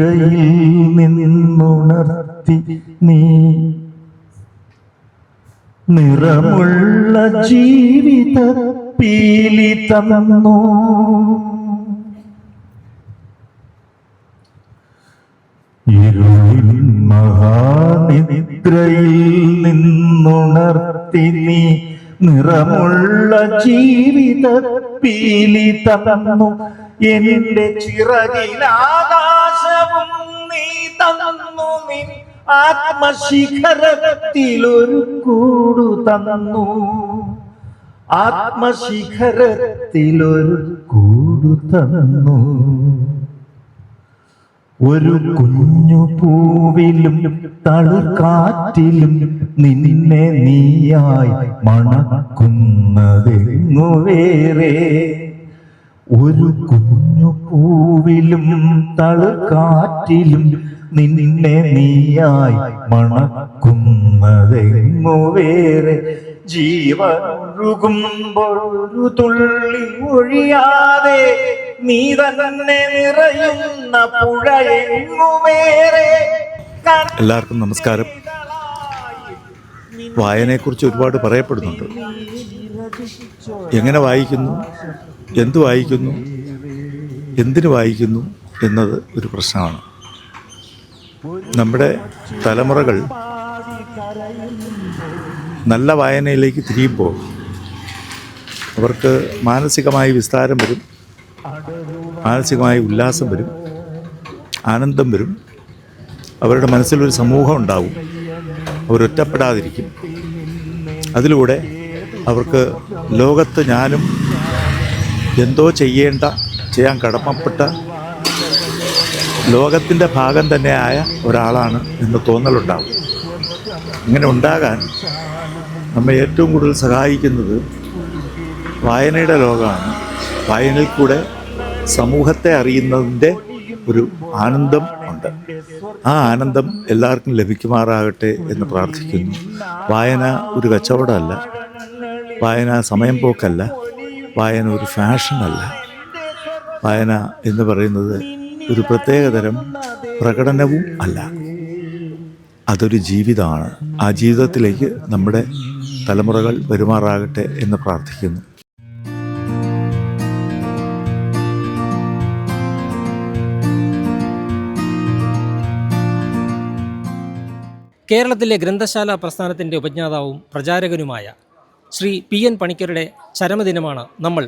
നിദ്രയിൽ നിന്നുണർത്തി നീ നിറമുള്ള ജീവിത പീലി തന്നു. ഇരുളിൻ മഹാനിദ്രയിൽ നിന്നുണർത്തി നീ നിറമുള്ള ജീവിത പീലി തന്നു. എന്റെ ചിറകിലാകാശവും നീ തന്നു. നിൻ ആത്മശിഖരത്തിലൊരു കൂടു തന്നു. ആത്മശിഖരത്തിലൊരു കൂടു തന്നു. ഒരു കുഞ്ഞു പൂവിലും തളിർക്കാറ്റിലും നിന്നെ നീയായി മണക്കുന്നതെങ്ങു വേറെ. ഒരു കുഞ്ഞു പൂവിലും തളിർക്കാറ്റിലും നിന്നെ നീയായി മണക്കുന്നതെങ്ങു വേറെ. ജീവനൊഴുകുമ്പോൾ ഒരു തുള്ളി ഒഴിയാതെ നീ തന്നെ നിറയുന്ന പുഴയെങ്ങു വേറെ. എല്ലാവർക്കും നമസ്കാരം. വായനയെക്കുറിച്ച് ഒരുപാട് പറയപ്പെടുന്നുണ്ട്. എങ്ങനെ വായിക്കുന്നു, എന്തു വായിക്കുന്നു, എന്തിനു വായിക്കുന്നു എന്നത് ഒരു പ്രശ്നമാണ്. നമ്മുടെ തലമുറകൾ നല്ല വായനയിലേക്ക് തിരിയുമ്പോൾ അവർക്ക് മാനസികമായി വിസ്താരം വരും, മാനസികമായി ഉല്ലാസം വരും, ആനന്ദം വരും. അവരുടെ മനസ്സിലൊരു സമൂഹം ഉണ്ടാവും. അവരൊറ്റപ്പെടാതിരിക്കും. അതിലൂടെ അവർക്ക് ലോകത്ത് ഞാനും എന്തോ ചെയ്യാൻ കടമപ്പെട്ട ലോകത്തിൻ്റെ ഭാഗം തന്നെയായ ഒരാളാണ് എന്ന് തോന്നലുണ്ടാവും. ഇങ്ങനെ ഉണ്ടാകാൻ നമ്മെ ഏറ്റവും കൂടുതൽ സഹായിക്കുന്നത് വായനയുടെ ലോകമാണ്. വായനയിൽ കൂടെ സമൂഹത്തെ അറിയുന്നതിൻ്റെ ഒരു ആനന്ദം ഉണ്ട്. ആ ആനന്ദം എല്ലാവർക്കും ലഭിക്കുമാറാകട്ടെ എന്ന് പ്രാർത്ഥിക്കുന്നു. വായന ഒരു കച്ചവടമല്ല, വായന സമയം പോക്കല്ല, വായന ഒരു ഫാഷനല്ല. വായന എന്ന് പറയുന്നത് ഒരു പ്രത്യേകതരം പ്രകടനവും അല്ല, അതൊരു ജീവിതമാണ്. ആ ജീവിതത്തിലേക്ക് നമ്മുടെ തലമുറകൾ വരുമാറാകട്ടെ എന്ന് പ്രാർത്ഥിക്കുന്നു. കേരളത്തിലെ ഗ്രന്ഥശാല പ്രസ്ഥാനത്തിൻ്റെ ഉപജ്ഞാതാവും പ്രചാരകനുമായ ശ്രീ PN പണിക്കരുടെ ചരമദിനമാണ് നമ്മൾ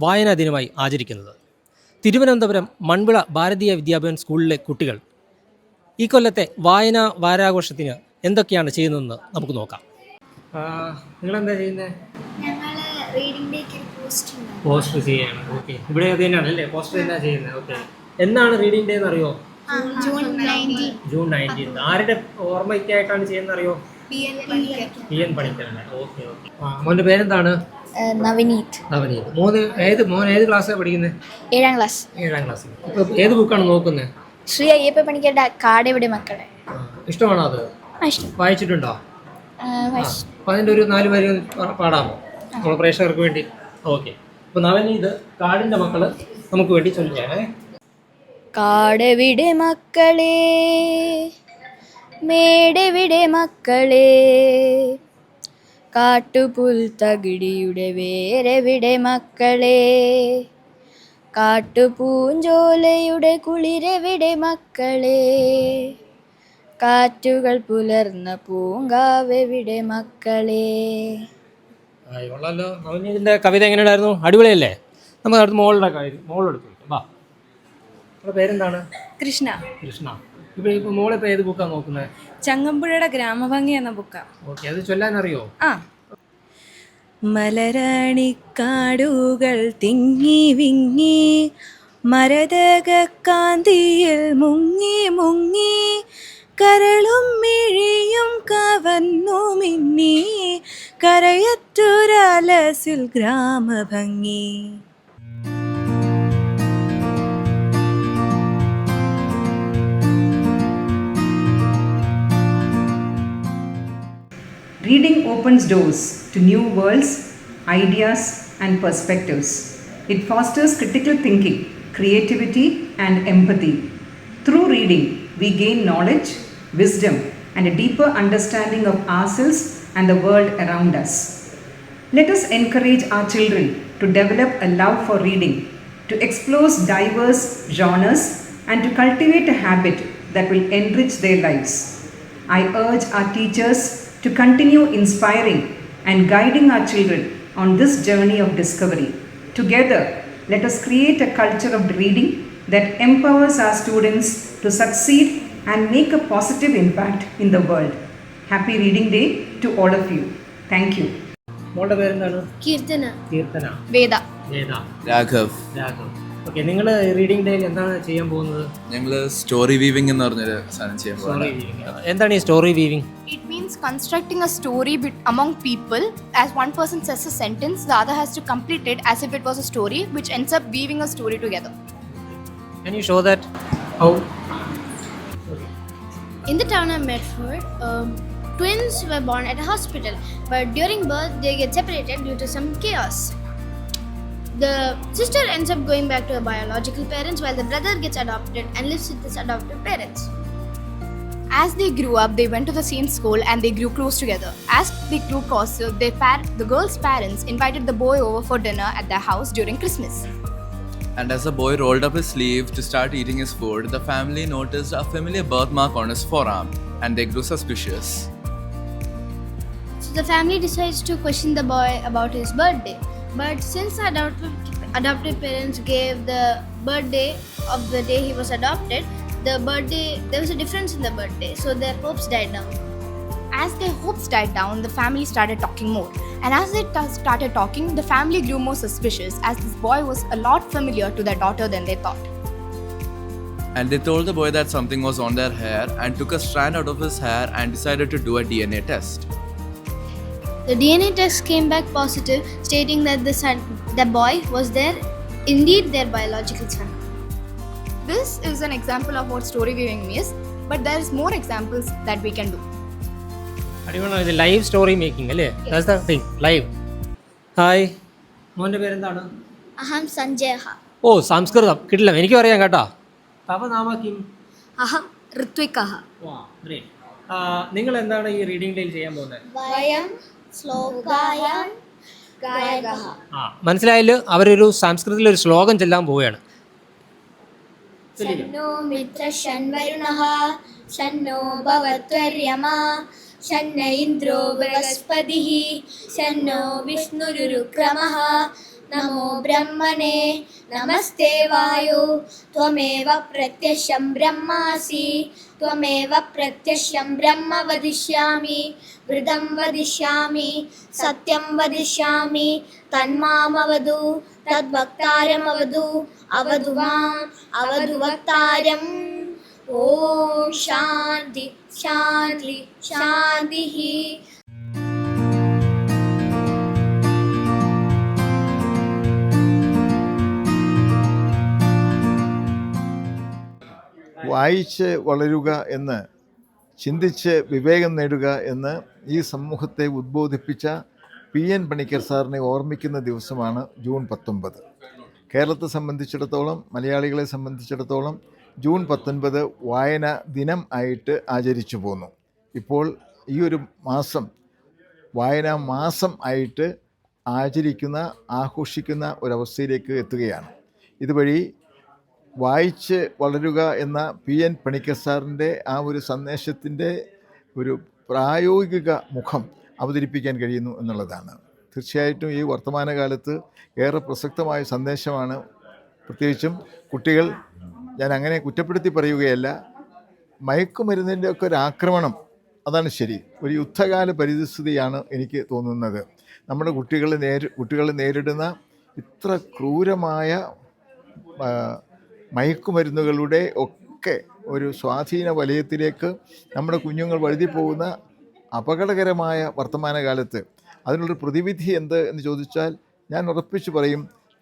വായനാ ദിനമായി ആചരിക്കുന്നത്. തിരുവനന്തപുരം മൺവിള ഭാരതീയ വിദ്യാഭവൻ സ്കൂളിലെ കുട്ടികൾ ഈ കൊല്ലത്തെ വായനാ വാരാഘോഷത്തിന് എന്തൊക്കെയാണ് ചെയ്യുന്നതെന്ന് നമുക്ക് നോക്കാം. നിങ്ങളെന്താ ചെയ്യുന്നത്? പോസ്റ്റർ ചെയ്യാണ്. ഓക്കെ, ഇവിടെ അത് തന്നെയാണ് അല്ലേ, പോസ്റ്റർ തന്നെയാണ് ചെയ്യുന്നത്. ഓക്കെ, എന്നാണ് റീഡിംഗ് ഡേ എന്ന് അറിയോ? ജൂൺ 19. ആരുടെ ഓർമ്മയ്ക്കായിട്ടാണ് ചെയ്യുന്നത് അറിയോ? PN പണിക്കരല്ലേ. Okay okay. മോൻ്റെ പേരെന്താണ്? നവനീത്. മോൻ ഏത് ക്ലാസ്സിലാണ് പഠിക്കുന്നത്? 7ാം ക്ലാസ്. ഇപ്പോൾ ഏത് ബുക്കാണ് നോക്കുന്നത്? ശ്രീ അയ്യപ്പ പണിക്കരുടെ കാടെവിടെ മക്കളെ. ഇഷ്ടമാണോ അത്? വായിച്ചിട്ടുണ്ടോ? അപ്പോൾ അതിൻ്റെ ഒരു 4 വരി പാടാമോ നമ്മൾ പ്രേക്ഷകർക്ക് വേണ്ടി? ഓക്കെ. അപ്പോൾ നവനീത് കാടിൻ്റെ മക്കള് നമുക്ക് വേണ്ടി ചൊല്ലിയാണേ. കാടെവിടെ മക്കളെ, മേടെവിടെ മക്കളെ, കാട്ടുപുൽത്തകിടിയുടെ വേരെവിടെ മക്കളെ, കാട്ടുപൂഞ്ചോലയുടെ കുളിരെവിടെ മക്കളെ, കാറ്റുകൾ പുലർന്ന പൂങ്കാവെവിടെ മക്കളെ. ഇതിൻ്റെ കവിത എങ്ങനെയുണ്ടായിരുന്നു? അടിപൊളിയല്ലേ? നമുക്ക് അടുത്ത് മോളെടുത്ത് വാ. നമ്മുടെ പേരെന്താണ്? കൃഷ്ണ. ഇപ്പോൾ മോളിപ്പോൾ ഏത് ബുക്കാണ് നോക്കുന്നത്? ചങ്ങമ്പുഴയുടെ ഗ്രാമഭംഗി എന്ന ബുക്കാണ്. ഓക്കെ, അത് ചൊല്ലാനറിയോ? മലരാണിക്കാടുകൾ തിങ്ങി വിങ്ങി മരതക കാന്തിയിൽ മുങ്ങി മുങ്ങി കരളും മിഴിയും കവന്നു മിന്നി കരയറ്റൊരലസിൽ ഗ്രാമഭംഗി. Reading opens doors to new worlds, ideas, and perspectives. It fosters critical thinking, creativity, and empathy. Through reading, we gain knowledge, wisdom, and a deeper understanding of ourselves and the world around us. Let us encourage our children to develop a love for reading, to explore diverse genres, and to cultivate a habit that will enrich their lives. I urge our teachers to continue inspiring and guiding our children on this journey of discovery. Together, let us create a culture of reading that empowers our students to succeed and make a positive impact in the world. Happy Reading Day to all of you. Thank you. മോളുടെ പേരെന്താണ്? കീർത്തന, കീർത്തന. വേദ, വേദ, Raghav. Raghav. Okay, നിങ്ങൾ reading ഡേയിൽ എന്താണ് ചെയ്യാൻ പോകുന്നത്? ഞങ്ങൾ story weaving എന്ന് പറഞ്ഞൊരു സാധനം ചെയ്യാൻ സ്റ്റോറി പോകുന്നത്. വീവിംഗ്. എന്താണ് ഈ story weaving? It means constructing a story among people. As one person says a sentence, the other has to complete it as if it was a story, which ends up weaving a story together. Can you show that? How? In the town of Medford, twins were born at a hospital, but during birth they get separated due to some chaos. The sister ends up going back to her biological parents while the brother gets adopted and lives with his adoptive parents. As they grew up, they went to the same school and they grew close together. As they grew closer, the girl's parents invited the boy over for dinner at their house during Christmas. And as the boy rolled up his sleeve to start eating his food, the family noticed a familiar birthmark on his forearm and they grew suspicious. So the family decides to question the boy about his birthday. But since the adoptive parents gave the birthday of the day he was adopted, there was a difference in the birthday, so their hopes died down. As their hopes died down, the family started talking more. And as they started talking, the family grew more suspicious as this boy was a lot familiar to their daughter than they thought. And they told the boy that something was on their hair and took a strand out of his hair and decided to do a DNA test. The DNA test came back positive, stating that the boy was indeed their biological son. This is an example of what story weaving means, but there is more examples that we can do. അടിപൊളിയാണ് ഇത് live story making അല്ലേ? That's the thing, live. Hi, മോൻ്റെ പേരെന്താണ്? Aham Sanjayah. ഓ, സംസ്കൃതം കിട്ടില്ല, എനിക്കും അറിയാം കേട്ടോ. തവ നാമ കിം? Aham Ritvikaha. വാ, ഗ്രേറ്റ്. നിങ്ങൾ എന്താണ് ഈ റീഡിംഗ് ഡേയിൽ ചെയ്യാൻ പോകുന്നത്? Vayam Slokayam Gayagah. മനസ്സിലായല്ലോ, അവരൊരു സംസ്കൃതത്തിലൊരു ശ്ലോകം ചെല്ലാൻ പോവുകയാണ്. Shanno Mitra Shanvarunah Shanno Bhavatvaryama Shanna Indro Brihaspatihi Shanno Vishnurukramah Namo Brahmane Namaste Vayu Tvameva Pratyasham Brahmasi Tvameva Pratyasham Brahma Vadishyami Vridam Vadishyami Satyam Vadishyami Tanmamavadu Tadbhaktaramavadu Avaduvam Avaduvaktaram Om Shanti Shanti Shantihi. വായിച്ച് വളരുക എന്ന്, ചിന്തിച്ച് വിവേകം നേടുക എന്ന് ഈ സമൂഹത്തെ ഉദ്ബോധിപ്പിച്ച PN Panicker സാറിനെ ഓർമ്മിക്കുന്ന ദിവസമാണ് ജൂൺ 19. കേരളത്തെ സംബന്ധിച്ചിടത്തോളം, മലയാളികളെ സംബന്ധിച്ചിടത്തോളം ജൂൺ 19 വായന ദിനം ആയിട്ട് ആചരിച്ചു പോന്നു. ഇപ്പോൾ ഈ ഒരു മാസം വായനാ മാസം ആയിട്ട് ആഘോഷിക്കുന്ന ഒരവസ്ഥയിലേക്ക് എത്തുകയാണ്. ഇതുവഴി വായിച്ച് വളരുക എന്ന PN പണിക്കർ സാറിൻ്റെ ആ ഒരു സന്ദേശത്തിൻ്റെ ഒരു പ്രായോഗിക മുഖം അവതരിപ്പിക്കാൻ കഴിയുന്നു എന്നുള്ളതാണ്. തീർച്ചയായിട്ടും ഈ വർത്തമാനകാലത്ത് ഏറെ പ്രസക്തമായ സന്ദേശമാണ്. പ്രത്യേകിച്ചും കുട്ടികൾ, ഞാൻ അങ്ങനെ കുറ്റപ്പെടുത്തി പറയുകയല്ല, മയക്കുമരുന്നിൻ്റെ ഒക്കെ ഒരു ആക്രമണം, അതാണ് ശരി, ഒരു യുദ്ധകാല പരിതസ്ഥിതിയാണ് എനിക്ക് തോന്നുന്നത്. നമ്മുടെ കുട്ടികൾ നേരിടുന്ന ഇത്ര ക്രൂരമായ മയക്കുമരുന്നുകളുടെ ഒക്കെ ഒരു സ്വാധീന വലയത്തിലേക്ക് നമ്മുടെ കുഞ്ഞുങ്ങൾ വഴുതിപ്പോകുന്ന അപകടകരമായ വർത്തമാനകാലത്ത് അതിനുള്ളൊരു പ്രതിവിധി എന്ത് എന്ന് ചോദിച്ചാൽ ഞാൻ ഉറപ്പിച്ചു പറയും,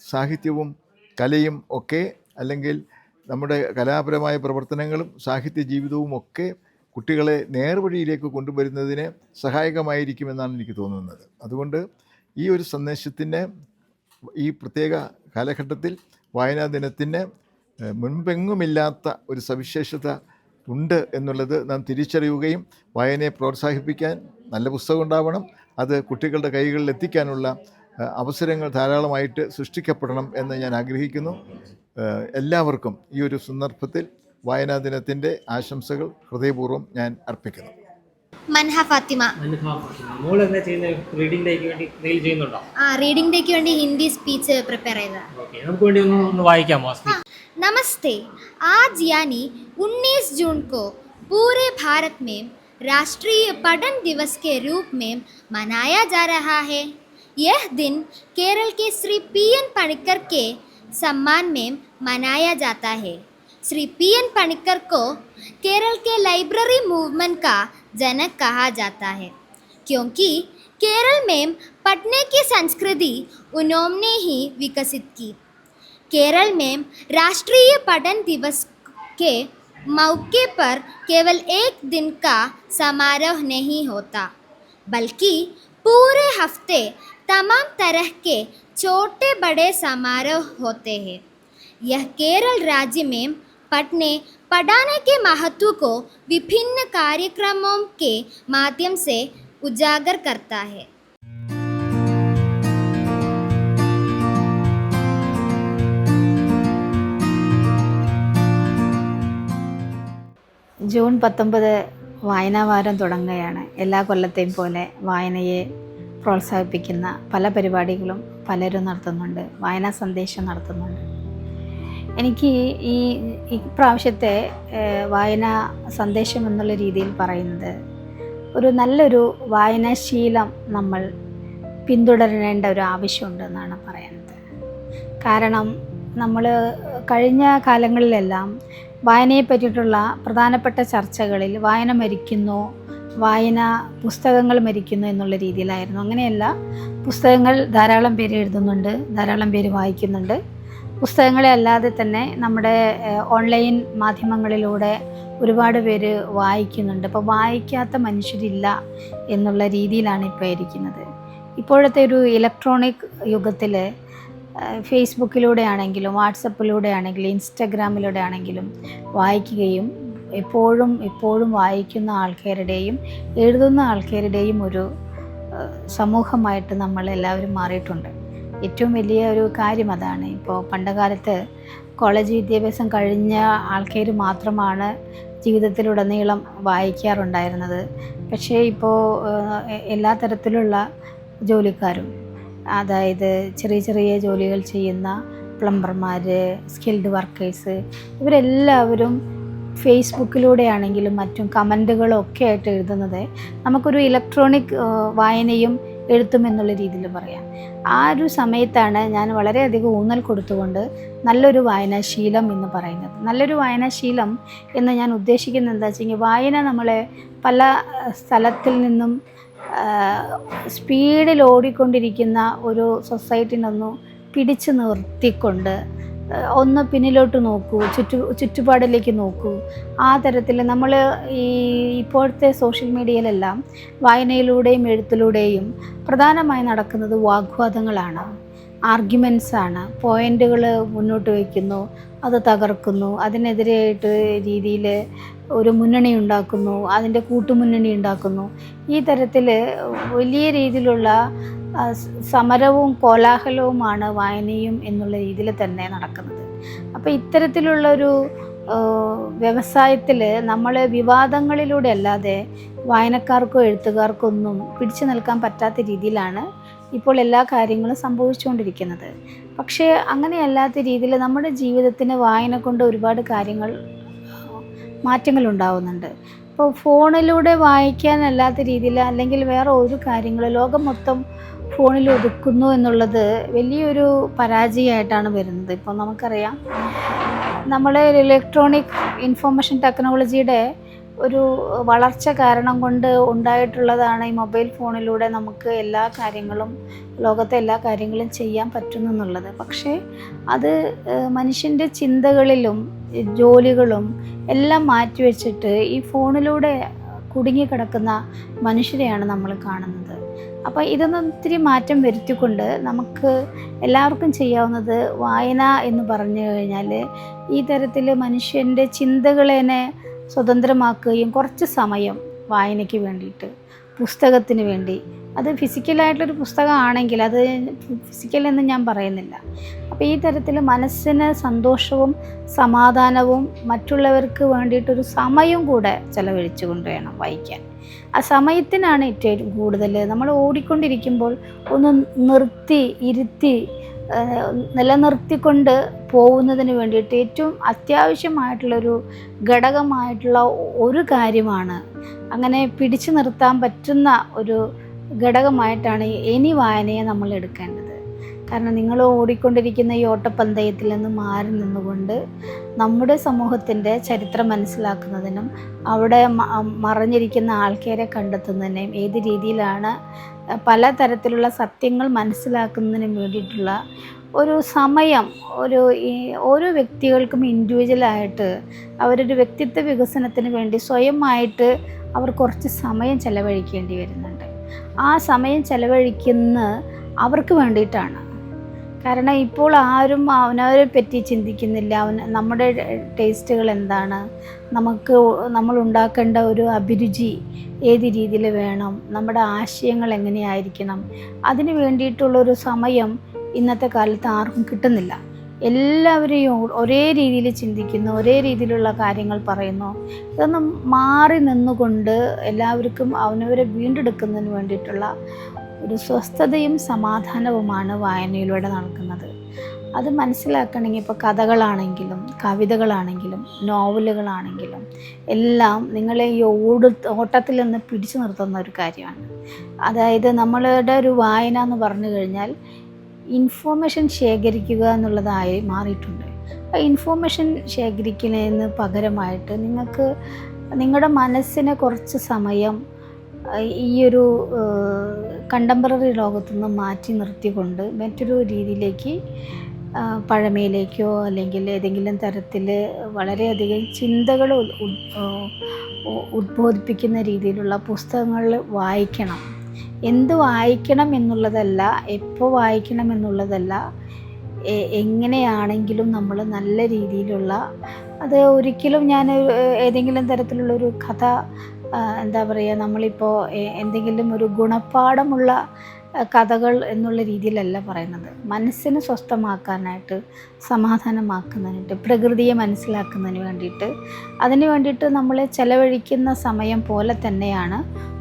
സാഹിത്യവും കലയും ഒക്കെ, അല്ലെങ്കിൽ നമ്മുടെ കലാപരമായ പ്രവർത്തനങ്ങളും സാഹിത്യ ജീവിതവും ഒക്കെ കുട്ടികളെ നേർവഴിയിലേക്ക് കൊണ്ടുവരുന്നതിന് സഹായകമായിരിക്കുമെന്നാണ് എനിക്ക് തോന്നുന്നത്. അതുകൊണ്ട് ഈ ഒരു സന്ദേശത്തിന് ഈ പ്രത്യേക കാലഘട്ടത്തിൽ വായനാ ദിനത്തിന് മുൻപെങ്ങുമില്ലാത്ത ഒരു സവിശേഷത ഉണ്ട് എന്നുള്ളത് നാം തിരിച്ചറിയുകയും വായനയെ പ്രോത്സാഹിപ്പിക്കാൻ നല്ല പുസ്തകം ഉണ്ടാവണം, അത് കുട്ടികളുടെ കൈകളിൽ എത്തിക്കാനുള്ള അവസരങ്ങൾ ധാരാളമായിട്ട് സൃഷ്ടിക്കപ്പെടണം എന്ന് ഞാൻ ആഗ്രഹിക്കുന്നു. എല്ലാവർക്കും ഈ ഒരു സന്ദർഭത്തിൽ വായനാ ദിനത്തിൻ്റെ ആശംസകൾ ഹൃദയപൂർവ്വം ഞാൻ അർപ്പിക്കുന്നു. മൻഹ ഫാത്തിമ. മോൾ എന്താ ചെയ്യുന്നത്? റീഡിംഗ് ഡേക്ക് വേണ്ടി എന്തെങ്കിലും ചെയ്യുന്നുണ്ടോ? റീഡിംഗ് ഡേക്ക് വേണ്ടി ഹിന്ദി സ്പീച്ച് പ്രിപ്പയർ ചെയ്ത. നമുക്ക് വേണ്ടി ഒന്ന് വായിക്കാമോ? नमस्ते। आज यानी 19 जून को पूरे भारत में राष्ट्रीय पठन दिवस के रूप में मनाया जा रहा है। यह दिन केरल के श्री पीएन पणिक्कर के सम्मान में मनाया जाता है। श्री पीएन पणिक्कर को केरल के लाइब्रेरी मूवमेंट का जनक कहा जाता है, क्योंकि केरल में पढ़ने की संस्कृति उन्होंने ही विकसित की। केरल में राष्ट्रीय पठन दिवस के मौके पर केवल एक दिन का समारोह नहीं होता, बल्कि पूरे हफ्ते तमाम तरह के छोटे बड़े समारोह होते हैं। यह केरल राज्य में पढ़ाने के महत्व को विभिन्न कार्यक्रमों के माध्यम से उजागर करता है। ജൂൺ 19 വായനാവാരം തുടങ്ങുകയാണ്. എല്ലാ കൊല്ലത്തെയും പോലെ വായനയെ പ്രോത്സാഹിപ്പിക്കുന്ന പല പരിപാടികളും പലരും നടത്തുന്നുണ്ട്, വായനാ സന്ദേശം നടത്തുന്നുണ്ട്. എനിക്ക് ഈ പ്രാവശ്യത്തെ വായനാ സന്ദേശം എന്നുള്ള രീതിയിൽ പറയുന്നത്, ഒരു നല്ലൊരു വായനാശീലം നമ്മൾ പിന്തുടരേണ്ട ഒരു ആവശ്യമുണ്ടെന്നാണ് പറയുന്നത്. കാരണം നമ്മൾ കഴിഞ്ഞ കാലങ്ങളിലെല്ലാം വായനയെ പറ്റിയിട്ടുള്ള പ്രധാനപ്പെട്ട ചർച്ചകളിൽ വായന മരിക്കുന്നു, പുസ്തകങ്ങൾ മരിക്കുന്നു എന്നുള്ള രീതിയിലായിരുന്നു. അങ്ങനെയല്ല, പുസ്തകങ്ങൾ ധാരാളം പേര് എഴുതുന്നുണ്ട്, ധാരാളം പേര് വായിക്കുന്നുണ്ട്. പുസ്തകങ്ങളെ അല്ലാതെ തന്നെ നമ്മുടെ ഓൺലൈൻ മാധ്യമങ്ങളിലൂടെ ഒരുപാട് പേര് വായിക്കുന്നുണ്ട്. അപ്പോൾ വായിക്കാത്ത മനുഷ്യരില്ല എന്നുള്ള രീതിയിലാണ് ഇപ്പോൾ ഇരിക്കുന്നത്. ഇപ്പോഴത്തെ ഒരു ഇലക്ട്രോണിക് യുഗത്തിൽ ഫേസ്ബുക്കിലൂടെ ആണെങ്കിലും വാട്സപ്പിലൂടെ ആണെങ്കിലും ഇൻസ്റ്റഗ്രാമിലൂടെ ആണെങ്കിലും വായിക്കുകയും എപ്പോഴും വായിക്കുന്ന ആൾക്കാരുടെയും എഴുതുന്ന ആൾക്കാരുടെയും ഒരു സമൂഹമായിട്ട് നമ്മളെല്ലാവരും മാറിയിട്ടുണ്ട്. ഏറ്റവും വലിയ ഒരു കാര്യം അതാണ്. ഇപ്പോൾ പണ്ടുകാലത്ത് കോളേജ് വിദ്യാഭ്യാസം കഴിഞ്ഞ ആൾക്കാർ മാത്രമാണ് ജീവിതത്തിലുടനീളം വായിക്കാറുണ്ടായിരുന്നത്. പക്ഷേ ഇപ്പോൾ എല്ലാ തരത്തിലുള്ള ജോലിക്കാരും, അതായത് ചെറിയ ചെറിയ ജോലികൾ ചെയ്യുന്ന പ്ലംബർമാർ, സ്കിൽഡ് വർക്കേഴ്സ്, ഇവരെല്ലാവരും ഫേസ്ബുക്കിലൂടെ ആണെങ്കിലും മറ്റും കമൻറ്റുകളൊക്കെ ആയിട്ട് എഴുതുന്നത് നമുക്കൊരു ഇലക്ട്രോണിക് വായനയും എഴുത്തും എന്നുള്ള രീതിയിൽ പറയാം. ആ ഒരു സമയത്താണ് ഞാൻ വളരെയധികം ഊന്നൽ കൊടുത്തുകൊണ്ട് നല്ലൊരു വായനാശീലം എന്ന് പറയുന്നത്. നല്ലൊരു വായനാശീലം എന്ന് ഞാൻ ഉദ്ദേശിക്കുന്നത് എന്താ വെച്ചെങ്കിൽ, വായന നമ്മളെ പല സ്ഥലത്തിൽ നിന്നും സ്പീഡിൽ ഓടിക്കൊണ്ടിരിക്കുന്ന ഒരു സൊസൈറ്റിനൊന്ന് പിടിച്ചു നിർത്തിക്കൊണ്ട് ഒന്ന് പിന്നിലോട്ട് നോക്കൂ, ചുറ്റുപാടിലേക്ക് നോക്കൂ. ആ തരത്തിൽ നമ്മൾ ഇപ്പോഴത്തെ സോഷ്യൽ മീഡിയയിലെല്ലാം വായനയിലൂടെയും എഴുത്തിലൂടെയും പ്രധാനമായി നടക്കുന്നത് വാഗ്വാദങ്ങളാണ്, ആർഗ്യുമെൻസാണ്. പോയിൻ്റുകൾ മുന്നോട്ട് വയ്ക്കുന്നു, അത് തകർക്കുന്നു, അതിനെതിരായിട്ട് രീതിയിൽ ഒരു മുന്നണി ഉണ്ടാക്കുന്നു, അതിൻ്റെ കൂട്ടുമുന്നണി ഉണ്ടാക്കുന്നു. ഈ തരത്തിൽ വലിയ രീതിയിലുള്ള സമരവും കോലാഹലവുമാണ് വായനയും എന്നുള്ള രീതിയിൽ തന്നെ നടക്കുന്നത്. അപ്പോൾ ഇത്തരത്തിലുള്ളൊരു വ്യവസായത്തിൽ നമ്മൾ വിവാദങ്ങളിലൂടെ അല്ലാതെ വായനക്കാർക്കോ എഴുത്തുകാർക്കോ ഒന്നും പിടിച്ചു നിൽക്കാൻ പറ്റാത്ത രീതിയിലാണ് ഇപ്പോൾ എല്ലാ കാര്യങ്ങളും സംഭവിച്ചുകൊണ്ടിരിക്കുന്നത്. പക്ഷേ അങ്ങനെയല്ലാത്ത രീതിയിൽ നമ്മുടെ ജീവിതത്തിന് വായന കൊണ്ട് ഒരുപാട് മാറ്റങ്ങൾ ഉണ്ടാവുന്നുണ്ട്. ഇപ്പോൾ ഫോണിലൂടെ വായിക്കാനല്ലാത്ത രീതിയിൽ അല്ലെങ്കിൽ വേറെ ഒരു കാര്യങ്ങൾ ലോകം മൊത്തം ഫോണിൽ ഒതുക്കുന്നു എന്നുള്ളത് വലിയൊരു പരാജയമായിട്ടാണ് വരുന്നത്. ഇപ്പോൾ നമുക്കറിയാം, നമ്മൾ ഇലക്ട്രോണിക് ഇൻഫർമേഷൻ ടെക്നോളജിയുടെ ഒരു വളർച്ച കാരണം കൊണ്ട് ഉണ്ടായിട്ടുള്ളതാണ് ഈ മൊബൈൽ ഫോണിലൂടെ നമുക്ക് എല്ലാ കാര്യങ്ങളും, ലോകത്തെ എല്ലാ കാര്യങ്ങളും ചെയ്യാൻ പറ്റുന്നു എന്നുള്ളത്. പക്ഷേ അത് മനുഷ്യൻ്റെ ചിന്തകളിലും ജോലികളും എല്ലാം മാറ്റിവെച്ചിട്ട് ഈ ഫോണിലൂടെ കുടുങ്ങിക്കിടക്കുന്ന മനുഷ്യരെയാണ് നമ്മൾ കാണുന്നത്. അപ്പോൾ ഇതൊന്നും ഇത്തിരി മാറ്റം വരുത്തിക്കൊണ്ട് നമുക്ക് എല്ലാവർക്കും ചെയ്യാവുന്നത് വായന എന്ന് പറഞ്ഞു കഴിഞ്ഞാൽ ഈ തരത്തിൽ മനുഷ്യൻ്റെ ചിന്തകളെ സ്വതന്ത്രമാക്കുകയും കുറച്ച് സമയം വായനയ്ക്ക് വേണ്ടിയിട്ട്, പുസ്തകത്തിന് വേണ്ടി, അത് ഫിസിക്കലായിട്ടൊരു പുസ്തകമാണെങ്കിൽ അത് ഫിസിക്കലെന്ന് ഞാൻ പറയുന്നില്ല. അപ്പോൾ ഈ തരത്തിൽ മനസ്സിന് സന്തോഷവും സമാധാനവും മറ്റുള്ളവർക്ക് വേണ്ടിയിട്ടൊരു സമയം കൂടെ ചിലവഴിച്ചുകൊണ്ട് വേണം വായിക്കാൻ. ആ സമയത്തിനാണ് ഏറ്റവും കൂടുതൽ നമ്മൾ ഓടിക്കൊണ്ടിരിക്കുമ്പോൾ ഒന്ന് ഇരുത്തി നിലനിർത്തിക്കൊണ്ട് പോകുന്നതിന് വേണ്ടിയിട്ട് ഏറ്റവും അത്യാവശ്യമായിട്ടുള്ളൊരു ഘടകമായിട്ടുള്ള ഒരു കാര്യമാണ്, അങ്ങനെ പിടിച്ചു നിർത്താൻ പറ്റുന്ന ഒരു ഘടകമായിട്ടാണ് ഇനി വായനയെ നമ്മൾ എടുക്കേണ്ടത്. കാരണം നിങ്ങൾ ഓടിക്കൊണ്ടിരിക്കുന്ന ഈ ഓട്ടപ്പന്തയത്തിൽ നിന്ന് മാറി നിന്നുകൊണ്ട് നമ്മുടെ സമൂഹത്തിൻ്റെ ചരിത്രം മനസ്സിലാക്കുന്നതിനും അവിടെ മറഞ്ഞിരിക്കുന്ന ആൾക്കാരെ കണ്ടെത്തുന്നതിനും ഏത് രീതിയിലാണ് പല തരത്തിലുള്ള സത്യങ്ങൾ മനസ്സിലാക്കുന്നതിനും വേണ്ടിയിട്ടുള്ള ഒരു സമയം ഓരോ വ്യക്തികൾക്കും ഇൻഡിവിജ്വലായിട്ട് അവരൊരു വ്യക്തിത്വ വികസനത്തിന് വേണ്ടി സ്വയമായിട്ട് അവർ കുറച്ച് സമയം ചെലവഴിക്കേണ്ടി വരുന്നുണ്ട്. ആ സമയം ചെലവഴിക്കുന്ന അവർക്ക് വേണ്ടിയിട്ടാണ്. കാരണം ഇപ്പോൾ ആരും അവനവരെ പറ്റി ചിന്തിക്കുന്നില്ല. നമ്മുടെ ടേസ്റ്റുകൾ എന്താണ്, നമ്മൾ ഉണ്ടാക്കേണ്ട ഒരു അഭിരുചി ഏത് രീതിയിൽ വേണം, നമ്മുടെ ആശയങ്ങൾ എങ്ങനെയായിരിക്കണം, അതിന് വേണ്ടിയിട്ടുള്ളൊരു സമയം ഇന്നത്തെ കാലത്ത് ആർക്കും കിട്ടുന്നില്ല. എല്ലാവരെയും ഒരേ രീതിയിൽ ചിന്തിക്കുന്നു, ഒരേ രീതിയിലുള്ള കാര്യങ്ങൾ പറയുന്നു. ഇതൊന്നും മാറി നിന്നുകൊണ്ട് എല്ലാവർക്കും അവനവരെ വീണ്ടെടുക്കുന്നതിന് വേണ്ടിയിട്ടുള്ള ഒരു സ്വസ്ഥതയും സമാധാനവുമാണ് വായനയിലൂടെ നടക്കുന്നത്. അത് മനസ്സിലാക്കണമെങ്കിൽ ഇപ്പോൾ കഥകളാണെങ്കിലും കവിതകളാണെങ്കിലും നോവലുകളാണെങ്കിലും എല്ലാം നിങ്ങളെ ഈ ഓട്ടത്തിൽ നിന്ന് പിടിച്ചു നിർത്തുന്ന ഒരു കാര്യമാണ്. അതായത് നമ്മളുടെ ഒരു വായന എന്ന് പറഞ്ഞു കഴിഞ്ഞാൽ ഇൻഫോർമേഷൻ ശേഖരിക്കുക എന്നുള്ളതായി മാറിയിട്ടുണ്ട്. ആ ഇൻഫോർമേഷൻ ശേഖരിക്കുന്നതിന് പകരമായിട്ട് നിങ്ങൾക്ക് നിങ്ങളുടെ മനസ്സിനെ കുറച്ച് സമയം ഈ ഒരു കണ്ടംപററി ലോകത്തുനിന്ന് മാറ്റി നിർത്തിക്കൊണ്ട് മറ്റൊരു രീതിയിലേക്ക്, പഴമയിലേക്കോ അല്ലെങ്കിൽ ഏതെങ്കിലും തരത്തിൽ വളരെയധികം ചിന്തകൾ ഉദ്ബോധിപ്പിക്കുന്ന രീതിയിലുള്ള പുസ്തകങ്ങൾ വായിക്കണം. എന്ത് വായിക്കണം എന്നുള്ളതല്ല, എപ്പോൾ വായിക്കണം എന്നുള്ളതല്ല, എങ്ങനെയാണെങ്കിലും നമ്മൾ നല്ല രീതിയിലുള്ള, അത് ഒരിക്കലും ഞാൻ ഏതെങ്കിലും തരത്തിലുള്ളൊരു കഥ എന്താ പറയുക, നമ്മളിപ്പോൾ എന്തെങ്കിലും ഒരു ഗുണപാഠമുള്ള കഥകൾ എന്നുള്ള രീതിയിലല്ല പറയുന്നത്. മനസ്സിനെ സ്വസ്ഥമാക്കാനായിട്ട്, സമാധാനമാക്കുന്നതിനായിട്ട്, പ്രകൃതിയെ മനസ്സിലാക്കുന്നതിന് വേണ്ടിയിട്ട്, അതിന് വേണ്ടിയിട്ട് നമ്മൾ ചെലവഴിക്കുന്ന സമയം പോലെ തന്നെയാണ്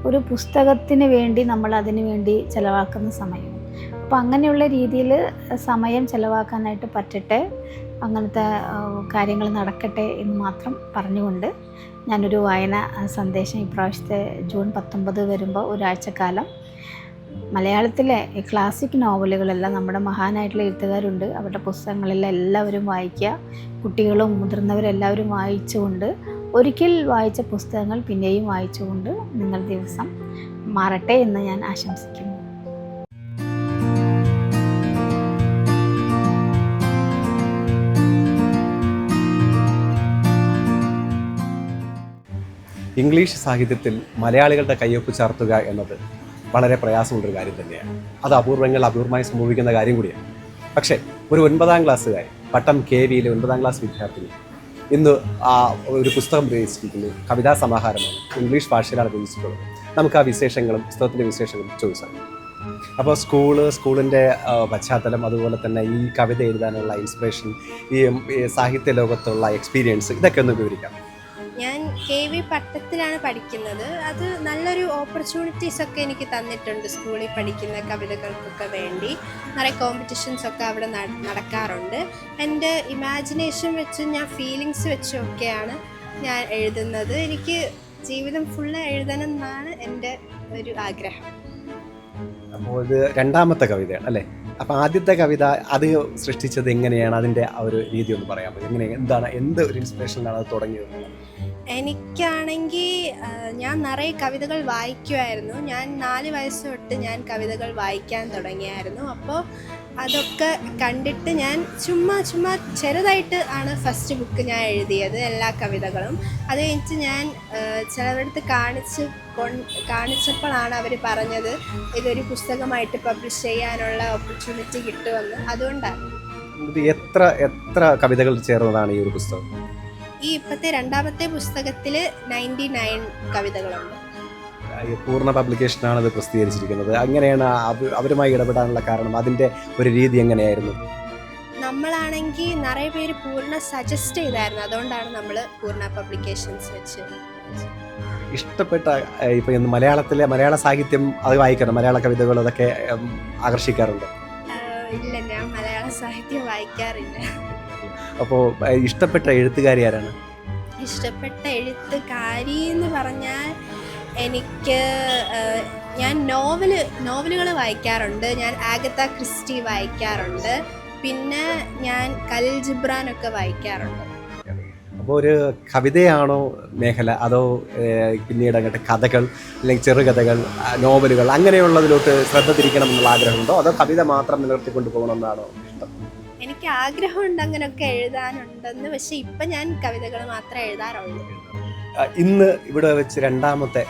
ഒരു പുസ്തകത്തിന് വേണ്ടി നമ്മൾ അതിന് വേണ്ടി ചിലവാക്കുന്ന സമയം. അപ്പോൾ അങ്ങനെയുള്ള രീതിയിൽ സമയം ചിലവാക്കാനായിട്ട് പറ്റട്ടെ, അങ്ങനത്തെ കാര്യങ്ങൾ നടക്കട്ടെ എന്ന് മാത്രം പറഞ്ഞുകൊണ്ട് ഞാനൊരു വായന സന്ദേശം ഇപ്രാവശ്യത്തെ ജൂൺ 19 വരുമ്പോൾ ഒരാഴ്ചക്കാലം മലയാളത്തിലെ ക്ലാസിക് നോവലുകളെല്ലാം നമ്മുടെ മഹാനായിട്ടുള്ള എഴുത്തുകാരുണ്ട്, അവരുടെ പുസ്തകങ്ങളെല്ലാം എല്ലാവരും വായിക്കുക. കുട്ടികളും മുതിർന്നവരെല്ലാവരും വായിച്ചുകൊണ്ട്, ഒരിക്കൽ വായിച്ച പുസ്തകങ്ങൾ പിന്നെയും വായിച്ചുകൊണ്ട് നിങ്ങളുടെ ദിവസം മാറട്ടെ എന്ന് ഞാൻ ആശംസിക്കുന്നു. ഇംഗ്ലീഷ് സാഹിത്യത്തിൽ മലയാളികളുടെ കയ്യൊപ്പ് ചാർത്തുക എന്നത് വളരെ പ്രയാസമുള്ളൊരു കാര്യം തന്നെയാണ്. അത് അപൂർവമായി സംഭവിക്കുന്ന കാര്യം കൂടിയാണ്. പക്ഷേ ഒരു 9ാം ക്ലാസ്സുകാരി, പട്ടം KVയിലെ 9ാം ക്ലാസ് വിദ്യാർത്ഥിനി ഇന്ന് ഒരു പുസ്തകം രചിച്ചിരിക്കുന്നു, കവിതാ സമാഹാരമാണ്, ഇംഗ്ലീഷ് ഭാഷയിലാണ് രചിച്ചിട്ടുള്ളത്. നമുക്ക് ആ വിശേഷങ്ങളും പുസ്തകത്തിൻ്റെ വിശേഷങ്ങളും ചോദിച്ചാൽ, അപ്പോൾ സ്കൂളിൻ്റെ പശ്ചാത്തലം, അതുപോലെ തന്നെ ഈ കവിത എഴുതാനുള്ള ഇൻസ്പിറേഷൻ, ഈ സാഹിത്യ ലോകത്തുള്ള എക്സ്പീരിയൻസ്, ഇതൊക്കെ ഒന്ന് വിവരിക്കാം. ഞാൻ KV പട്ടത്തിലാണ് പഠിക്കുന്നത്. അത് നല്ലൊരു ഓപ്പർച്യൂണിറ്റീസൊക്കെ എനിക്ക് തന്നിട്ടുണ്ട്. സ്കൂളിൽ പഠിക്കുന്ന കവിതകൾക്കൊക്കെ വേണ്ടി നിറയെ കോമ്പറ്റീഷൻസൊക്കെ അവിടെ നടക്കാറുണ്ട്. എൻ്റെ ഇമാജിനേഷൻ വെച്ചും ഞാൻ ഫീലിങ്സ് വെച്ചും ഒക്കെയാണ് ഞാൻ എഴുതുന്നത്. എനിക്ക് ജീവിതം ഫുള്ള് എഴുതണം എന്നാണ് എൻ്റെ ഒരു ആഗ്രഹം. അപ്പോൾ ഇത് 2ാമത്തെ കവിതയാണ് അല്ലേ? അപ്പോൾ ആദ്യത്തെ കവിത അത് സൃഷ്ടിച്ചത് എങ്ങനെയാണ്, അതിൻ്റെ ആ ഒരു രീതി ഒന്ന് പറയാമോ? എന്ത് ഒരു ഇൻസ്പിറേഷനിലാണ് അത് തുടങ്ങിയത്? എനിക്കാണെങ്കിൽ ഞാൻ നിറയെ കവിതകൾ വായിക്കുമായിരുന്നു. ഞാൻ 4 വയസ്സ് തൊട്ട് ഞാൻ കവിതകൾ വായിക്കാൻ തുടങ്ങിയായിരുന്നു. അപ്പോൾ അതൊക്കെ കണ്ടിട്ട് ഞാൻ ചുമ്മാ ചെറുതായിട്ട് ആണ് ഫസ്റ്റ് ബുക്ക് ഞാൻ എഴുതിയത്, എല്ലാ കവിതകളും. അത് കഴിഞ്ഞിട്ട് ഞാൻ ചിലവരുടെ കാണിച്ചപ്പോഴാണ് അവർ പറഞ്ഞത് ഇതൊരു പുസ്തകമായിട്ട് പബ്ലിഷ് ചെയ്യാനുള്ള ഓപ്പർച്യൂണിറ്റി കിട്ടുമെന്ന്. അതുകൊണ്ടാണ്. എത്ര കവിതകൾ ചേർന്നതാണ് ഈ ഒരു പുസ്തകം? ഈ ഇപ്പോഴത്തെ 2ാമത്തെ പുസ്തകത്തിൽ 99 കവിതകളുണ്ട്. പൂർണ്ണ പബ്ലിക്കേഷനാണ് ഇത് പ്രസിദ്ധീകരിച്ചിരിക്കുന്നത്. അങ്ങനെയാണ് അവരുമായി ഇടപെടാനുള്ള കാരണം, അതിൻ്റെ ഒരു രീതി എങ്ങനെയായിരുന്നു? നമ്മളാണെങ്കിൽ നിറയെ പേര് പൂർണ്ണ സജസ്റ്റ് ചെയ്തായിരുന്നു, അതുകൊണ്ടാണ് നമ്മൾ പൂർണ്ണ പബ്ലിക്കേഷൻസ് വെച്ച്. ഇഷ്ടപ്പെട്ട ഇപ്പോൾ മലയാള സാഹിത്യം അത് വായിക്കണം, മലയാള കവിതകൾ അതൊക്കെ ആകർഷിക്കാറുണ്ട്? ഇല്ല, ഞാൻ മലയാള സാഹിത്യം വായിക്കാറില്ല. അപ്പോൾ ഇഷ്ടപ്പെട്ട എഴുത്തുകാരി ആരാണ്? ഇഷ്ടപ്പെട്ട എഴുത്തുകാരി എന്ന് പറഞ്ഞാൽ എനിക്ക് ഞാൻ നോവലുകൾ വായിക്കാറുണ്ട്. ഞാൻ ആഗത്ത ക്രിസ്റ്റി വായിക്കാറുണ്ട്. പിന്നെ ഞാൻ ഖലീൽ ജിബ്രാനൊക്കെ വായിക്കാറുണ്ട്. അപ്പോൾ ഒരു കവിതയാണോ മേഖല, അതോ പിന്നീട് അങ്ങോട്ട് കഥകൾ അല്ലെങ്കിൽ ചെറുകഥകൾ, നോവലുകൾ അങ്ങനെയുള്ളതിലോട്ട് ശ്രദ്ധ തിരിക്കണം എന്നുള്ള ആഗ്രഹമുണ്ടോ, അതോ കവിത മാത്രം നിലനിർത്തിക്കൊണ്ട് പോകണമെന്നാണോ ഇഷ്ടം? എനിക്ക് ആഗ്രഹമുണ്ട് അങ്ങനെയൊക്കെ എഴുതാനുണ്ടെന്ന്. പക്ഷെ ഇപ്പം ഞാൻ കവിതകൾ മാത്രമേ എഴുതാറുള്ളൂ. ഇന്ന് ഇവിടെ വെച്ച്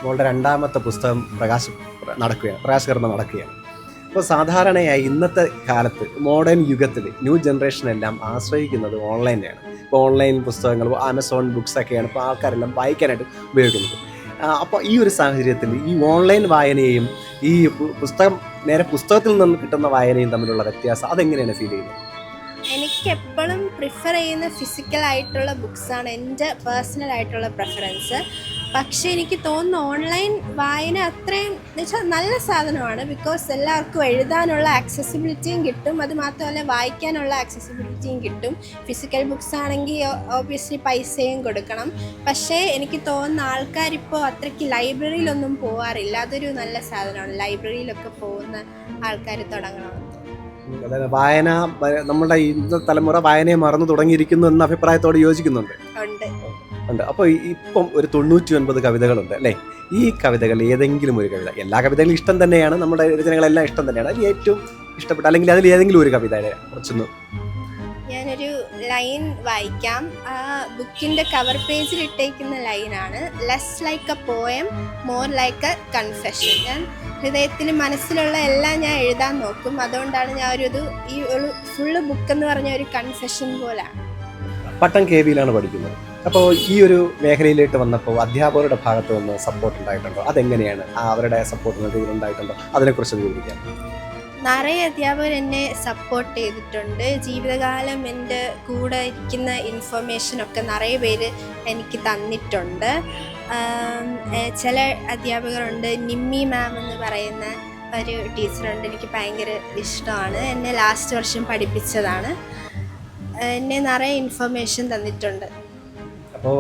മോളുടെ രണ്ടാമത്തെ പുസ്തകം പ്രകാശകർമ്മം നടക്കുകയാണ്. അപ്പോൾ സാധാരണയായി ഇന്നത്തെ കാലത്ത് മോഡേൺ യുഗത്തിൽ ന്യൂ ജനറേഷനെല്ലാം ആശ്രയിക്കുന്നത് ഓൺലൈനെയാണ്. ഇപ്പോൾ ഓൺലൈൻ പുസ്തകങ്ങൾ, ആമസോൺ ബുക്സൊക്കെയാണ് ഇപ്പോൾ ആൾക്കാരെല്ലാം വായിക്കാനായിട്ട് ഉപയോഗിക്കുന്നത്. അപ്പോൾ ഈ ഒരു സാഹചര്യത്തിൽ ഈ ഓൺലൈൻ വായനയും ഈ പുസ്തകത്തിൽ നിന്ന് കിട്ടുന്ന വായനയും തമ്മിലുള്ള വ്യത്യാസം അതെങ്ങനെയാണ് ഫീൽ ചെയ്യുന്നത്? എനിക്കെപ്പോഴും പ്രിഫർ ചെയ്യുന്ന ഫിസിക്കലായിട്ടുള്ള ബുക്സാണ് എൻ്റെ പേഴ്സണലായിട്ടുള്ള പ്രിഫറൻസ്. പക്ഷേ എനിക്ക് തോന്നുന്നു ഓൺലൈൻ വായന അത്രയും എന്നുവെച്ചാൽ നല്ല സാധനമാണ്. ബിക്കോസ് എല്ലാവർക്കും എഴുതാനുള്ള ആക്സസിബിലിറ്റിയും കിട്ടും, അത് മാത്രമല്ല വായിക്കാനുള്ള ആക്സസിബിലിറ്റിയും കിട്ടും. ഫിസിക്കൽ ബുക്സ് ആണെങ്കിൽ ഓബ്വിയസ്ലി പൈസയും കൊടുക്കണം. പക്ഷേ എനിക്ക് തോന്നുന്ന ആൾക്കാരിപ്പോൾ അത്രയ്ക്ക് ലൈബ്രറിയിലൊന്നും പോകാറില്ല. അതൊരു നല്ല സാധനമാണ്, ലൈബ്രറിയിലൊക്കെ പോകുന്ന ആൾക്കാർ തുടങ്ങണം. അതായത് വായന, നമ്മുടെ ഇന്നത്തെ തലമുറ വായനയെ മറന്നു തുടങ്ങിയിരിക്കുന്നു എന്ന അഭിപ്രായത്തോട് യോജിക്കുന്നുണ്ട്? ഉണ്ട്. അപ്പോൾ ഇപ്പം ഒരു 99 കവിതകളുണ്ട് അല്ലേ? ഈ കവിതകൾ ഏതെങ്കിലും ഒരു കവിത, എല്ലാ കവിതകളും ഇഷ്ടം തന്നെയാണ്, നമ്മുടെ രചനകളെല്ലാം ഇഷ്ടം തന്നെയാണ്, അതിൽ ഏറ്റവും ഇഷ്ടപ്പെട്ട അല്ലെങ്കിൽ അതിൽ ഏതെങ്കിലും ഒരു കവിത കുറച്ചൊന്ന്? ഞാനൊരു ലൈൻ വായിക്കാം. ആ ബുക്കിൻ്റെ കവർ പേജിൽ ഇട്ടേക്കുന്ന ലൈനാണ്: less like A poem, more like A confession. ഞാൻ ഹൃദയത്തിൽ മനസ്സിലുള്ള എല്ലാം ഞാൻ എഴുതാൻ നോക്കും. അതുകൊണ്ടാണ് ഞാൻ ഈ ഒരു ഫുള്ള് ബുക്കെന്ന് പറഞ്ഞ ഒരു കൺഫെഷൻ പോലാണ്. പട്ടം KVയിലാണ് പഠിക്കുന്നത്. അപ്പോൾ ഈ ഒരു മേഖലയിലേക്ക് വന്നപ്പോൾ അധ്യാപകരുടെ ഭാഗത്ത് നിന്ന് സപ്പോർട്ട് ഉണ്ടായിട്ടുണ്ടോ? അതെങ്ങനെയാണ് അവരുടെ സപ്പോർട്ട് ഉണ്ടായിട്ടുണ്ടോ? അതിനെക്കുറിച്ച് വിവരിക്കാം. നിറയെ അധ്യാപകർ എന്നെ സപ്പോർട്ട് ചെയ്തിട്ടുണ്ട്. ജീവിതകാലം എൻ്റെ കൂടെ ഇരിക്കുന്ന ഇൻഫർമേഷനൊക്കെ നിറയെ പേര് എനിക്ക് തന്നിട്ടുണ്ട്. ചില അധ്യാപകരുണ്ട്, നിമ്മി മാം എന്ന് പറയുന്ന ഒരു ടീച്ചറുണ്ട്, എനിക്ക് ഭയങ്കര ഇഷ്ടമാണ്. എന്നെ ലാസ്റ്റ് വർഷം പഠിപ്പിച്ചതാണ്. എന്നെ നിറയെ ഇൻഫർമേഷൻ തന്നിട്ടുണ്ട്. അപ്പോൾ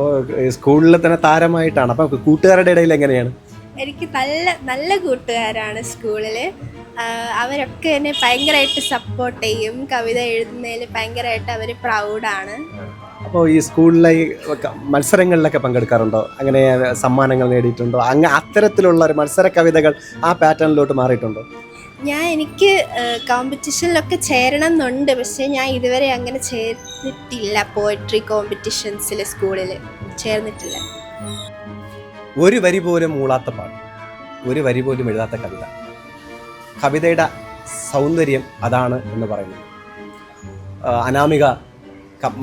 സ്കൂളിൽ തന്നെ താരമായിട്ടാണ്. അപ്പോൾ കൂട്ടുകാരുടെ ഇടയിൽ എങ്ങനെയാണ്? എനിക്ക് നല്ല കൂട്ടുകാരാണ് സ്കൂളിൽ. അവരൊക്കെ എന്നെ ഭയങ്കരമായിട്ട് സപ്പോർട്ട് ചെയ്യും. കവിത എഴുതുന്നതിൽ ഭയങ്കരമായിട്ട് അവർ പ്രൗഡാണ്. അപ്പോൾ ഈ സ്കൂളിലെ മത്സരങ്ങളിലൊക്കെ പങ്കെടുക്കാറുണ്ടോ? അങ്ങനെ സമ്മാനങ്ങൾ നേടിയിട്ടുണ്ടോ? അത്തരത്തിലുള്ള ഒരു മത്സര കവിതകൾ ആ പാറ്റേണിലോട്ട് മാറിയിട്ടുണ്ടോ? എനിക്ക് കോമ്പറ്റീഷനിലൊക്കെ ചേരണം എന്നുണ്ട്. പക്ഷേ ഞാൻ ഇതുവരെ അങ്ങനെ ചേർന്നിട്ടില്ല. പോയട്രി കോമ്പറ്റീഷൻസിൽ സ്കൂളിൽ ചേർന്നിട്ടില്ല. ഒരു വരി പോലും മൂളാത്ത പാട്ട്, ഒരു വരി പോലും എഴുതാത്ത കവിത. കവിതയുടെ സൗന്ദര്യം അതാണ് എന്ന് പറയുന്നത്. അനാമിക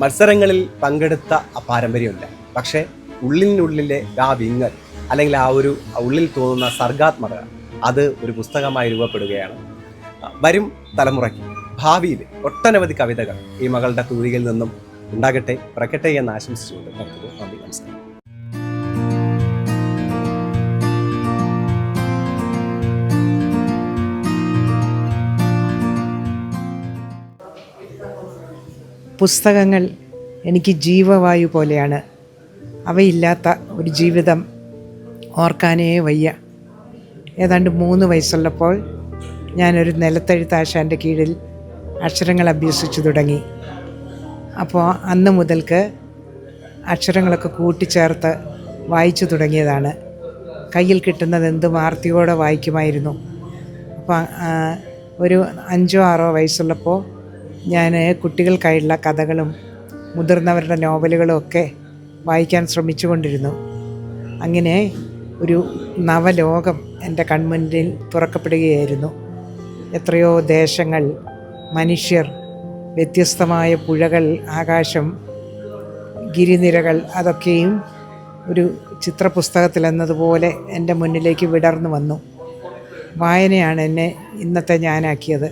മത്സരങ്ങളിൽ പങ്കെടുത്ത പാരമ്പര്യമില്ല. പക്ഷേ ഉള്ളിനുള്ളിലെ ആ വിങ്ങൽ അല്ലെങ്കിൽ ആ ഒരു ഉള്ളിൽ തോന്നുന്ന സർഗാത്മകത അത് ഒരു പുസ്തകമായി രൂപപ്പെടുകയാണ്. വരും തലമുറയ്ക്ക് ഭാവിയിൽ ഒട്ടനവധി കവിതകൾ ഈ മകളുടെ തൂലികയിൽ നിന്നും ഉണ്ടാകട്ടെ, പിറക്കട്ടെ എന്ന് ആശംസിച്ചുകൊണ്ട് നന്ദി, നമസ്കാരം. പുസ്തകങ്ങൾ എനിക്ക് ജീവവായു പോലെയാണ്. അവയില്ലാത്ത ഒരു ജീവിതം ഓർക്കാനേ വയ്യ. ഏതാണ്ട് 3 വയസ്സുള്ളപ്പോൾ ഞാനൊരു നിലത്തെഴുത്താശാൻ്റെ കീഴിൽ അക്ഷരങ്ങൾ അഭ്യസിച്ചു തുടങ്ങി. അപ്പോൾ അന്ന് മുതൽക്ക് അക്ഷരങ്ങളൊക്കെ കൂട്ടിച്ചേർത്ത് വായിച്ചു തുടങ്ങിയതാണ്. കയ്യിൽ കിട്ടുന്നത് എന്തും ആർത്തിയോടെ വായിക്കുമായിരുന്നു. അപ്പോൾ ഒരു 5 or 6 വയസ്സുള്ളപ്പോൾ ഞാൻ കുട്ടികൾക്കായുള്ള കഥകളും മുതിർന്നവരുടെ നോവലുകളും ഒക്കെ വായിക്കാൻ ശ്രമിച്ചുകൊണ്ടിരുന്നു. അങ്ങനെ ഒരു നവലോകം എൻ്റെ കൺമുന്നിൽ തുറക്കപ്പെടുകയായിരുന്നു. എത്രയോ ദേശങ്ങൾ, മനുഷ്യർ, വ്യത്യസ്തമായ പുഴകൾ, ആകാശം, ഗിരിനിരകൾ, അതൊക്കെയും ഒരു ചിത്രപുസ്തകത്തിൽ എന്നതുപോലെ എൻ്റെ മുന്നിലേക്ക് വിടർന്നു വന്നു. വായനയാണ് എന്നെ ഇന്നത്തെ ഞാനാക്കിയത്.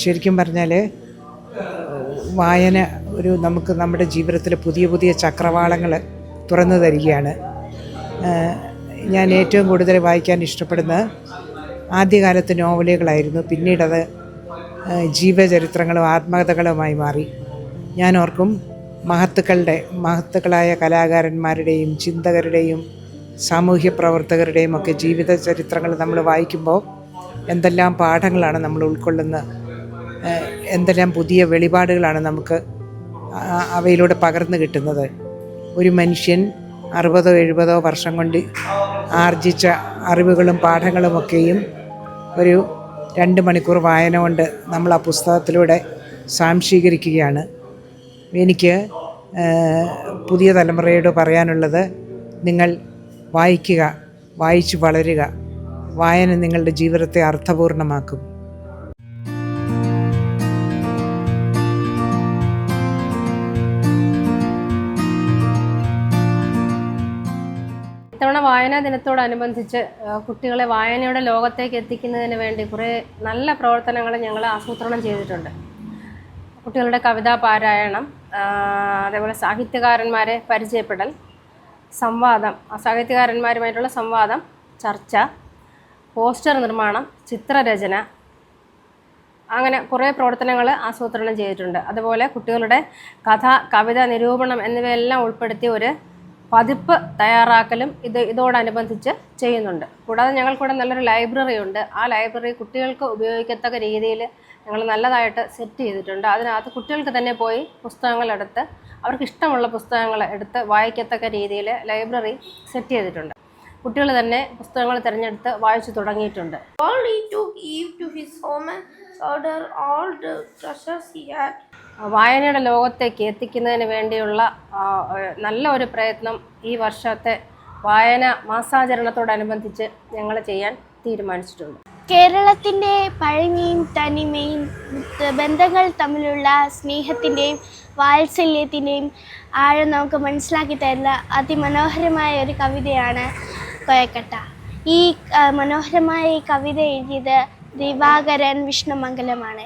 ശരിക്കും പറഞ്ഞാൽ വായന നമുക്ക് നമ്മുടെ ജീവിതത്തിൽ പുതിയ പുതിയ ചക്രവാളങ്ങൾ തുറന്നു തരികയാണ്. ഞാൻ ഏറ്റവും കൂടുതൽ വായിക്കാൻ ഇഷ്ടപ്പെടുന്നത് ആദ്യകാലത്ത് നോവലുകളായിരുന്നു. പിന്നീടത് ജീവചരിത്രങ്ങളും ആത്മകഥകളുമായി മാറി. ഞാൻ ഓർക്കും, മഹത്തുക്കളായ കലാകാരന്മാരുടെയും ചിന്തകരുടെയും സാമൂഹ്യ പ്രവർത്തകരുടെയും ഒക്കെ ജീവിത ചരിത്രങ്ങൾ നമ്മൾ വായിക്കുമ്പോൾ എന്തെല്ലാം പാഠങ്ങളാണ് നമ്മൾ ഉൾക്കൊള്ളുന്നത്, എന്തെല്ലാം പുതിയ വെളിപാടുകളാണ് നമുക്ക് അവയിലൂടെ പകർന്നു കിട്ടുന്നത്. ഒരു മനുഷ്യൻ 60-70 വർഷം കൊണ്ട് ആർജിച്ച അറിവുകളും പാഠങ്ങളുമൊക്കെയും ഒരു 2 മണിക്കൂർ വായന കൊണ്ട് നമ്മൾ ആ പുസ്തകത്തിലൂടെ സ്വാംശീകരിക്കുകയാണ്. എനിക്ക് പുതിയ തലമുറയോട് പറയാനുള്ളത്, നിങ്ങൾ വായിക്കുക, വായിച്ചു വളരുക. വായന നിങ്ങളുടെ ജീവിതത്തെ അർത്ഥപൂർണ്ണമാക്കും. ഇത്തവണ വായനാ ദിനത്തോടനുബന്ധിച്ച് കുട്ടികളെ വായനയുടെ ലോകത്തേക്ക് എത്തിക്കുന്നതിന് വേണ്ടി കുറേ നല്ല പ്രവർത്തനങ്ങൾ ഞങ്ങൾ ആസൂത്രണം ചെയ്തിട്ടുണ്ട്. കുട്ടികളുടെ കവിതാ പാരായണം, അതേപോലെ സാഹിത്യകാരന്മാരെ പരിചയപ്പെടൽ, സംവാദം, സാഹിത്യകാരന്മാരുമായിട്ടുള്ള സംവാദം, ചർച്ച, പോസ്റ്റർ നിർമ്മാണം, ചിത്രരചന, അങ്ങനെ കുറേ പ്രവർത്തനങ്ങൾ ആസൂത്രണം ചെയ്തിട്ടുണ്ട്. അതുപോലെ കുട്ടികളുടെ കഥ, കവിത, നിരൂപണം എന്നിവയെല്ലാം ഉൾപ്പെടുത്തി ഒരു പതിപ്പ് തയ്യാറാക്കലും ഇതോടനുബന്ധിച്ച് ചെയ്യുന്നുണ്ട്. കൂടാതെ ഞങ്ങൾക്കിവിടെ നല്ലൊരു ലൈബ്രറി ഉണ്ട്. ആ ലൈബ്രറി കുട്ടികൾക്ക് ഉപയോഗിക്കത്തക്ക രീതിയിൽ ഞങ്ങൾ നല്ലതായിട്ട് സെറ്റ് ചെയ്തിട്ടുണ്ട്. അതിനകത്ത് കുട്ടികൾക്ക് തന്നെ പോയി പുസ്തകങ്ങൾ എടുത്ത് അവർക്ക് ഇഷ്ടമുള്ള പുസ്തകങ്ങൾ എടുത്ത് വായിക്കത്തക്ക രീതിയിൽ ലൈബ്രറി സെറ്റ് ചെയ്തിട്ടുണ്ട്. കുട്ടികൾ തന്നെ പുസ്തകങ്ങൾ തിരഞ്ഞെടുത്ത് വായിച്ചു തുടങ്ങിയിട്ടുണ്ട്. വായനയുടെ ലോകത്തേക്ക് എത്തിക്കുന്നതിന് വേണ്ടിയുള്ള നല്ല ഒരു പ്രയത്നം ഈ വർഷത്തെ വായന മാസാചരണത്തോടനുബന്ധിച്ച് ഞങ്ങൾ ചെയ്യാൻ തീരുമാനിച്ചിട്ടുണ്ട്. കേരളത്തിൻ്റെ പഴമയും തനിമയും ബന്ധങ്ങൾ തമ്മിലുള്ള സ്നേഹത്തിൻ്റെയും വാത്സല്യത്തിൻ്റെയും ആഴം നമുക്ക് മനസ്സിലാക്കി തരുന്ന അതിമനോഹരമായ ഒരു കവിതയാണ് കൊയക്കട്ട. ഈ മനോഹരമായ ഈ കവിത എഴുതിയത് ദിവാകരൻ വിഷ്ണുമംഗലമാണ്.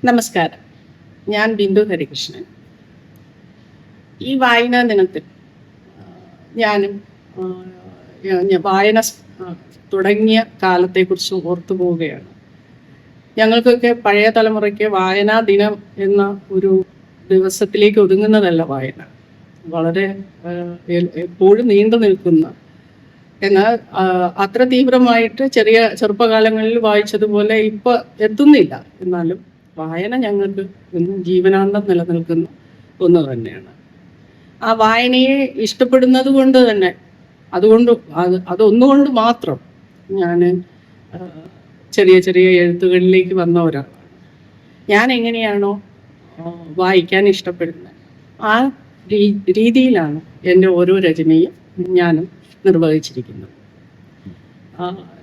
നമസ്കാരം, ഞാൻ ബിന്ദു ഹരികൃഷ്ണൻ. ഈ വായനാ ദിനത്തിൽ ഞാനും വായന തുടങ്ങിയ കാലത്തെക്കുറിച്ച് ഓർത്തു പോവുകയാണ്. ഞങ്ങൾക്കൊക്കെ പഴയ തലമുറയ്ക്ക് വായനാ ദിനം എന്ന ഒരു ദിവസത്തിലേക്ക് ഒതുങ്ങുന്നതല്ല വായന. വളരെ എപ്പോഴും നീണ്ടു നിൽക്കുന്ന, എന്നാൽ അത്ര തീവ്രമായിട്ട് ചെറുപ്പകാലങ്ങളിൽ വായിച്ചതുപോലെ ഇപ്പോൾ എത്തുന്നില്ല. എന്നാലും വായന ഞങ്ങൾക്ക് ഇന്ന് ജീവനാന്തം നിലനിൽക്കുന്ന ഒന്ന് തന്നെയാണ്. ആ വായനയെ ഇഷ്ടപ്പെടുന്നത് കൊണ്ട് തന്നെ അതൊന്നുകൊണ്ട് മാത്രം ഞാൻ ചെറിയ ചെറിയ എഴുത്തുകളിലേക്ക് വന്ന ഒരാളാണ്. ഞാൻ എങ്ങനെയാണോ വായിക്കാൻ ഇഷ്ടപ്പെടുന്നത് ആ രീതിയിലാണ് എൻ്റെ ഓരോ രചനയും ഞാനും നിർവഹിച്ചിരിക്കുന്നത്.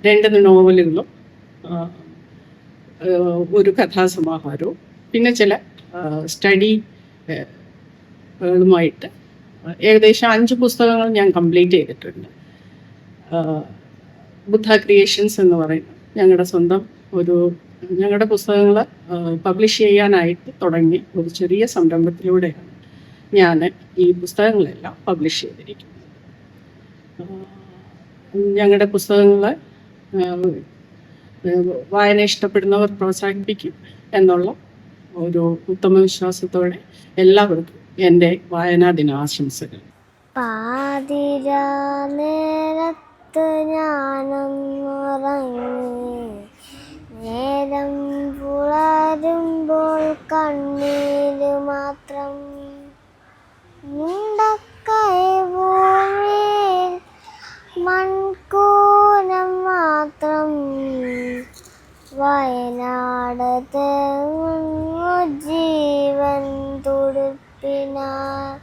2 നോവലുകളും ഒരു കഥാസമാഹാരവും പിന്നെ ചില സ്റ്റഡികളുമായിട്ട് ഏകദേശം 5 പുസ്തകങ്ങൾ ഞാൻ കംപ്ലീറ്റ് ചെയ്തിട്ടുണ്ട്. ബുദ്ധ ക്രിയേഷൻസ് എന്ന് പറയുന്ന ഞങ്ങളുടെ സ്വന്തം ഞങ്ങളുടെ പുസ്തകങ്ങൾ പബ്ലിഷ് ചെയ്യാനായിട്ട് തുടങ്ങി ഒരു ചെറിയ സംരംഭത്തിലൂടെയാണ് ഞാൻ ഈ പുസ്തകങ്ങളെല്ലാം പബ്ലിഷ് ചെയ്തിരിക്കുന്നത്. ഞങ്ങളുടെ പുസ്തകങ്ങൾ വായന ഇഷ്ടപ്പെടുന്നവർ പ്രോത്സാഹിപ്പിക്കും എന്നുള്ള ഒരു ഉത്തമ വിശ്വാസത്തോടെ എല്ലാവർക്കും എൻ്റെ വായനാ ദിനാശംസകൾ. പാതിരാ നേരത്ത് നേരത്ത് ഞാനൊന്നുറങ്ങി. നേരം പുലരുമ്പോൾ കണ്ണീര് മാത്രം. മുണ്ടക്കൈ ഭൂമിയിൽ മൺകൂനം മാത്രം. വയനാട് തേങ്ങുന്നു ജീവൻ തുടിപ്പിനാൽ.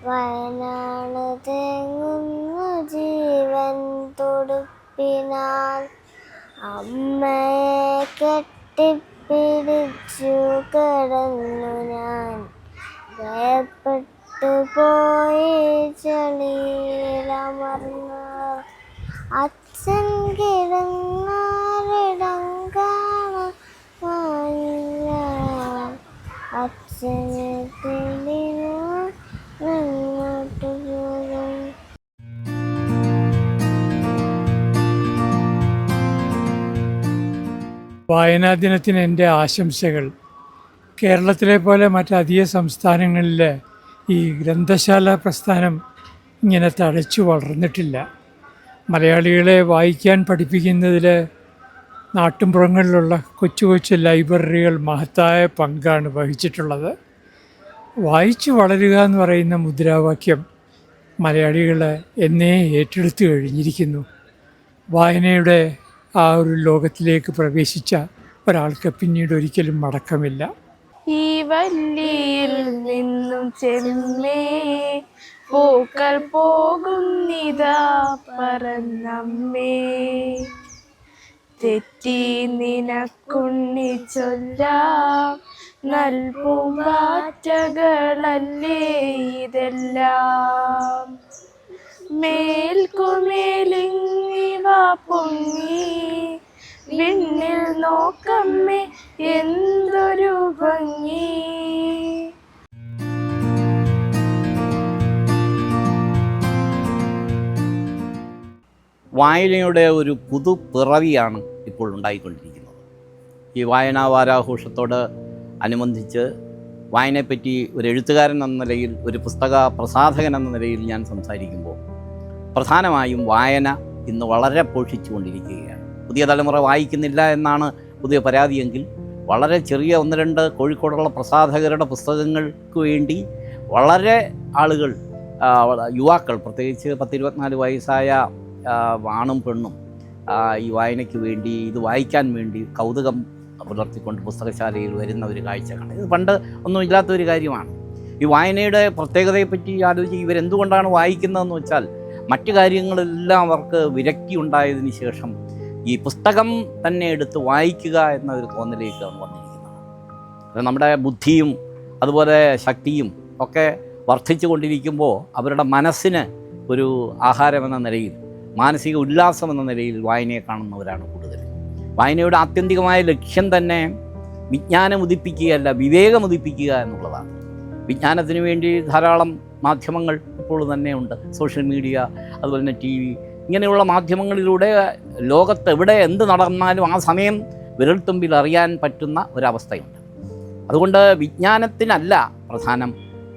വയനാട് തേങ്ങുന്നു ജീവൻ തുടിപ്പിനാൽ. അമ്മയെ കെട്ടിപ്പിടിച്ചു കിടന്നു ഞാൻ. വേർപെട്ടു പോയി ചെളിയിലമർന്നു. അച്ഛൻ കിടന്നാരിടം കാണാനില്ല. അച്ഛനെ തേടി ഞാൻ മുന്നോട്ട് പോകും. വായനാ ദിനത്തിന് എൻ്റെ ആശംസകൾ. കേരളത്തിലെ പോലെ മറ്റധിക സംസ്ഥാനങ്ങളിൽ ഈ ഗ്രന്ഥശാല പ്രസ്ഥാനം ഇങ്ങനെ തഴച്ചു വളർന്നിട്ടില്ല. മലയാളികളെ വായിക്കാൻ പഠിപ്പിക്കുന്നതിൽ നാട്ടുമ്പുറങ്ങളിലുള്ള കൊച്ചു കൊച്ചു ലൈബ്രറികൾ മഹത്തായ പങ്കാണ് വഹിച്ചിട്ടുള്ളത്. വായിച്ചു വളരുക എന്ന് പറയുന്ന മുദ്രാവാക്യം മലയാളികൾ എന്നേ ഏറ്റെടുത്തു കഴിഞ്ഞിരിക്കുന്നു. വായനയുടെ ആ ഒരു ലോകത്തിലേക്ക് പ്രവേശിച്ച ഒരാൾക്ക് പിന്നീട് ഒരിക്കലും മടക്കമില്ല. ഈ വല്ലിയിൽ നിന്നും ചെമ്മേ പൂക്കൾ പോകുന്നിതാ പറന്നമ്മേ. തെറ്റി നിനക്കുണ്ണി ചൊല്ലാം നൽപൂമ്പാറ്റകളല്ലേ ഇതെല്ലാം. മേൽക്കുമേലിങ്ങിവ പൊങ്ങി വിണ്ണിൽ നോക്കമ്മേ എന്തൊരു ഭംഗി. വായനയുടെ ഒരു പുതുപിറവിയാണ് ഇപ്പോൾ ഉണ്ടായിക്കൊണ്ടിരിക്കുന്നത്. ഈ വായനാ വാരാഘോഷത്തോട് അനുബന്ധിച്ച് വായനയെപ്പറ്റി ഒരു എഴുത്തുകാരൻ എന്ന നിലയിൽ, ഒരു പുസ്തക പ്രസാധകൻ എന്ന നിലയിൽ ഞാൻ സംസാരിക്കുമ്പോൾ പ്രധാനമായും വായന ഇന്ന് വളരെ പോഷിച്ചുകൊണ്ടിരിക്കുകയാണ്. പുതിയ തലമുറ വായിക്കുന്നില്ല എന്നാണ് പുതിയ പരാതിയെങ്കിൽ വളരെ ചെറിയ 1-2 കോഴിക്കോടുള്ള പ്രസാധകരുടെ പുസ്തകങ്ങൾക്ക് വേണ്ടി വളരെ ആളുകൾ, യുവാക്കൾ, പ്രത്യേകിച്ച് 10-24 വയസ്സായ ആണും പെണ്ണും ഈ വായനയ്ക്ക് വേണ്ടി, ഇത് വായിക്കാൻ വേണ്ടി കൗതുകം പുലർത്തിക്കൊണ്ട് പുസ്തകശാലയിൽ വരുന്ന ഒരു കാഴ്ച കാണും. ഇത് പണ്ട് ഒന്നും ഇല്ലാത്തൊരു കാര്യമാണ്. ഈ വായനയുടെ പ്രത്യേകതയെപ്പറ്റി ആലോചിച്ച് ഇവരെന്തുകൊണ്ടാണ് വായിക്കുന്നതെന്ന് വെച്ചാൽ, മറ്റു കാര്യങ്ങളെല്ലാം അവർക്ക് വിരക്തി ഉണ്ടായതിന് ശേഷം ഈ പുസ്തകം തന്നെ എടുത്ത് വായിക്കുക എന്ന ഒരു തോന്നലേക്കാണ് വന്നിരിക്കുന്നത്. അത് നമ്മുടെ ബുദ്ധിയും അതുപോലെ ശക്തിയും ഒക്കെ വർദ്ധിച്ചു കൊണ്ടിരിക്കുമ്പോൾ അവരുടെ മനസ്സിന് ഒരു ആഹാരമെന്ന നിലയിൽ, മാനസിക ഉല്ലാസം എന്ന നിലയിൽ വായനയെ കാണുന്നവരാണ് കൂടുതൽ. വായനയുടെ ആത്യന്തികമായ ലക്ഷ്യം തന്നെ വിജ്ഞാനം ഉദിപ്പിക്കുകയല്ല, വിവേകം ഉദിപ്പിക്കുക എന്നുള്ളതാണ്. വിജ്ഞാനത്തിന് വേണ്ടി ധാരാളം മാധ്യമങ്ങൾ ഇപ്പോൾ തന്നെ ഉണ്ട്. സോഷ്യൽ മീഡിയ, അതുപോലെ തന്നെ TV, ഇങ്ങനെയുള്ള മാധ്യമങ്ങളിലൂടെ ലോകത്ത് എവിടെ എന്ത് നടന്നാലും ആ സമയം വിരൽത്തുമ്പിൽ അറിയാൻ പറ്റുന്ന ഒരവസ്ഥയുണ്ട്. അതുകൊണ്ട് വിജ്ഞാനത്തിനല്ല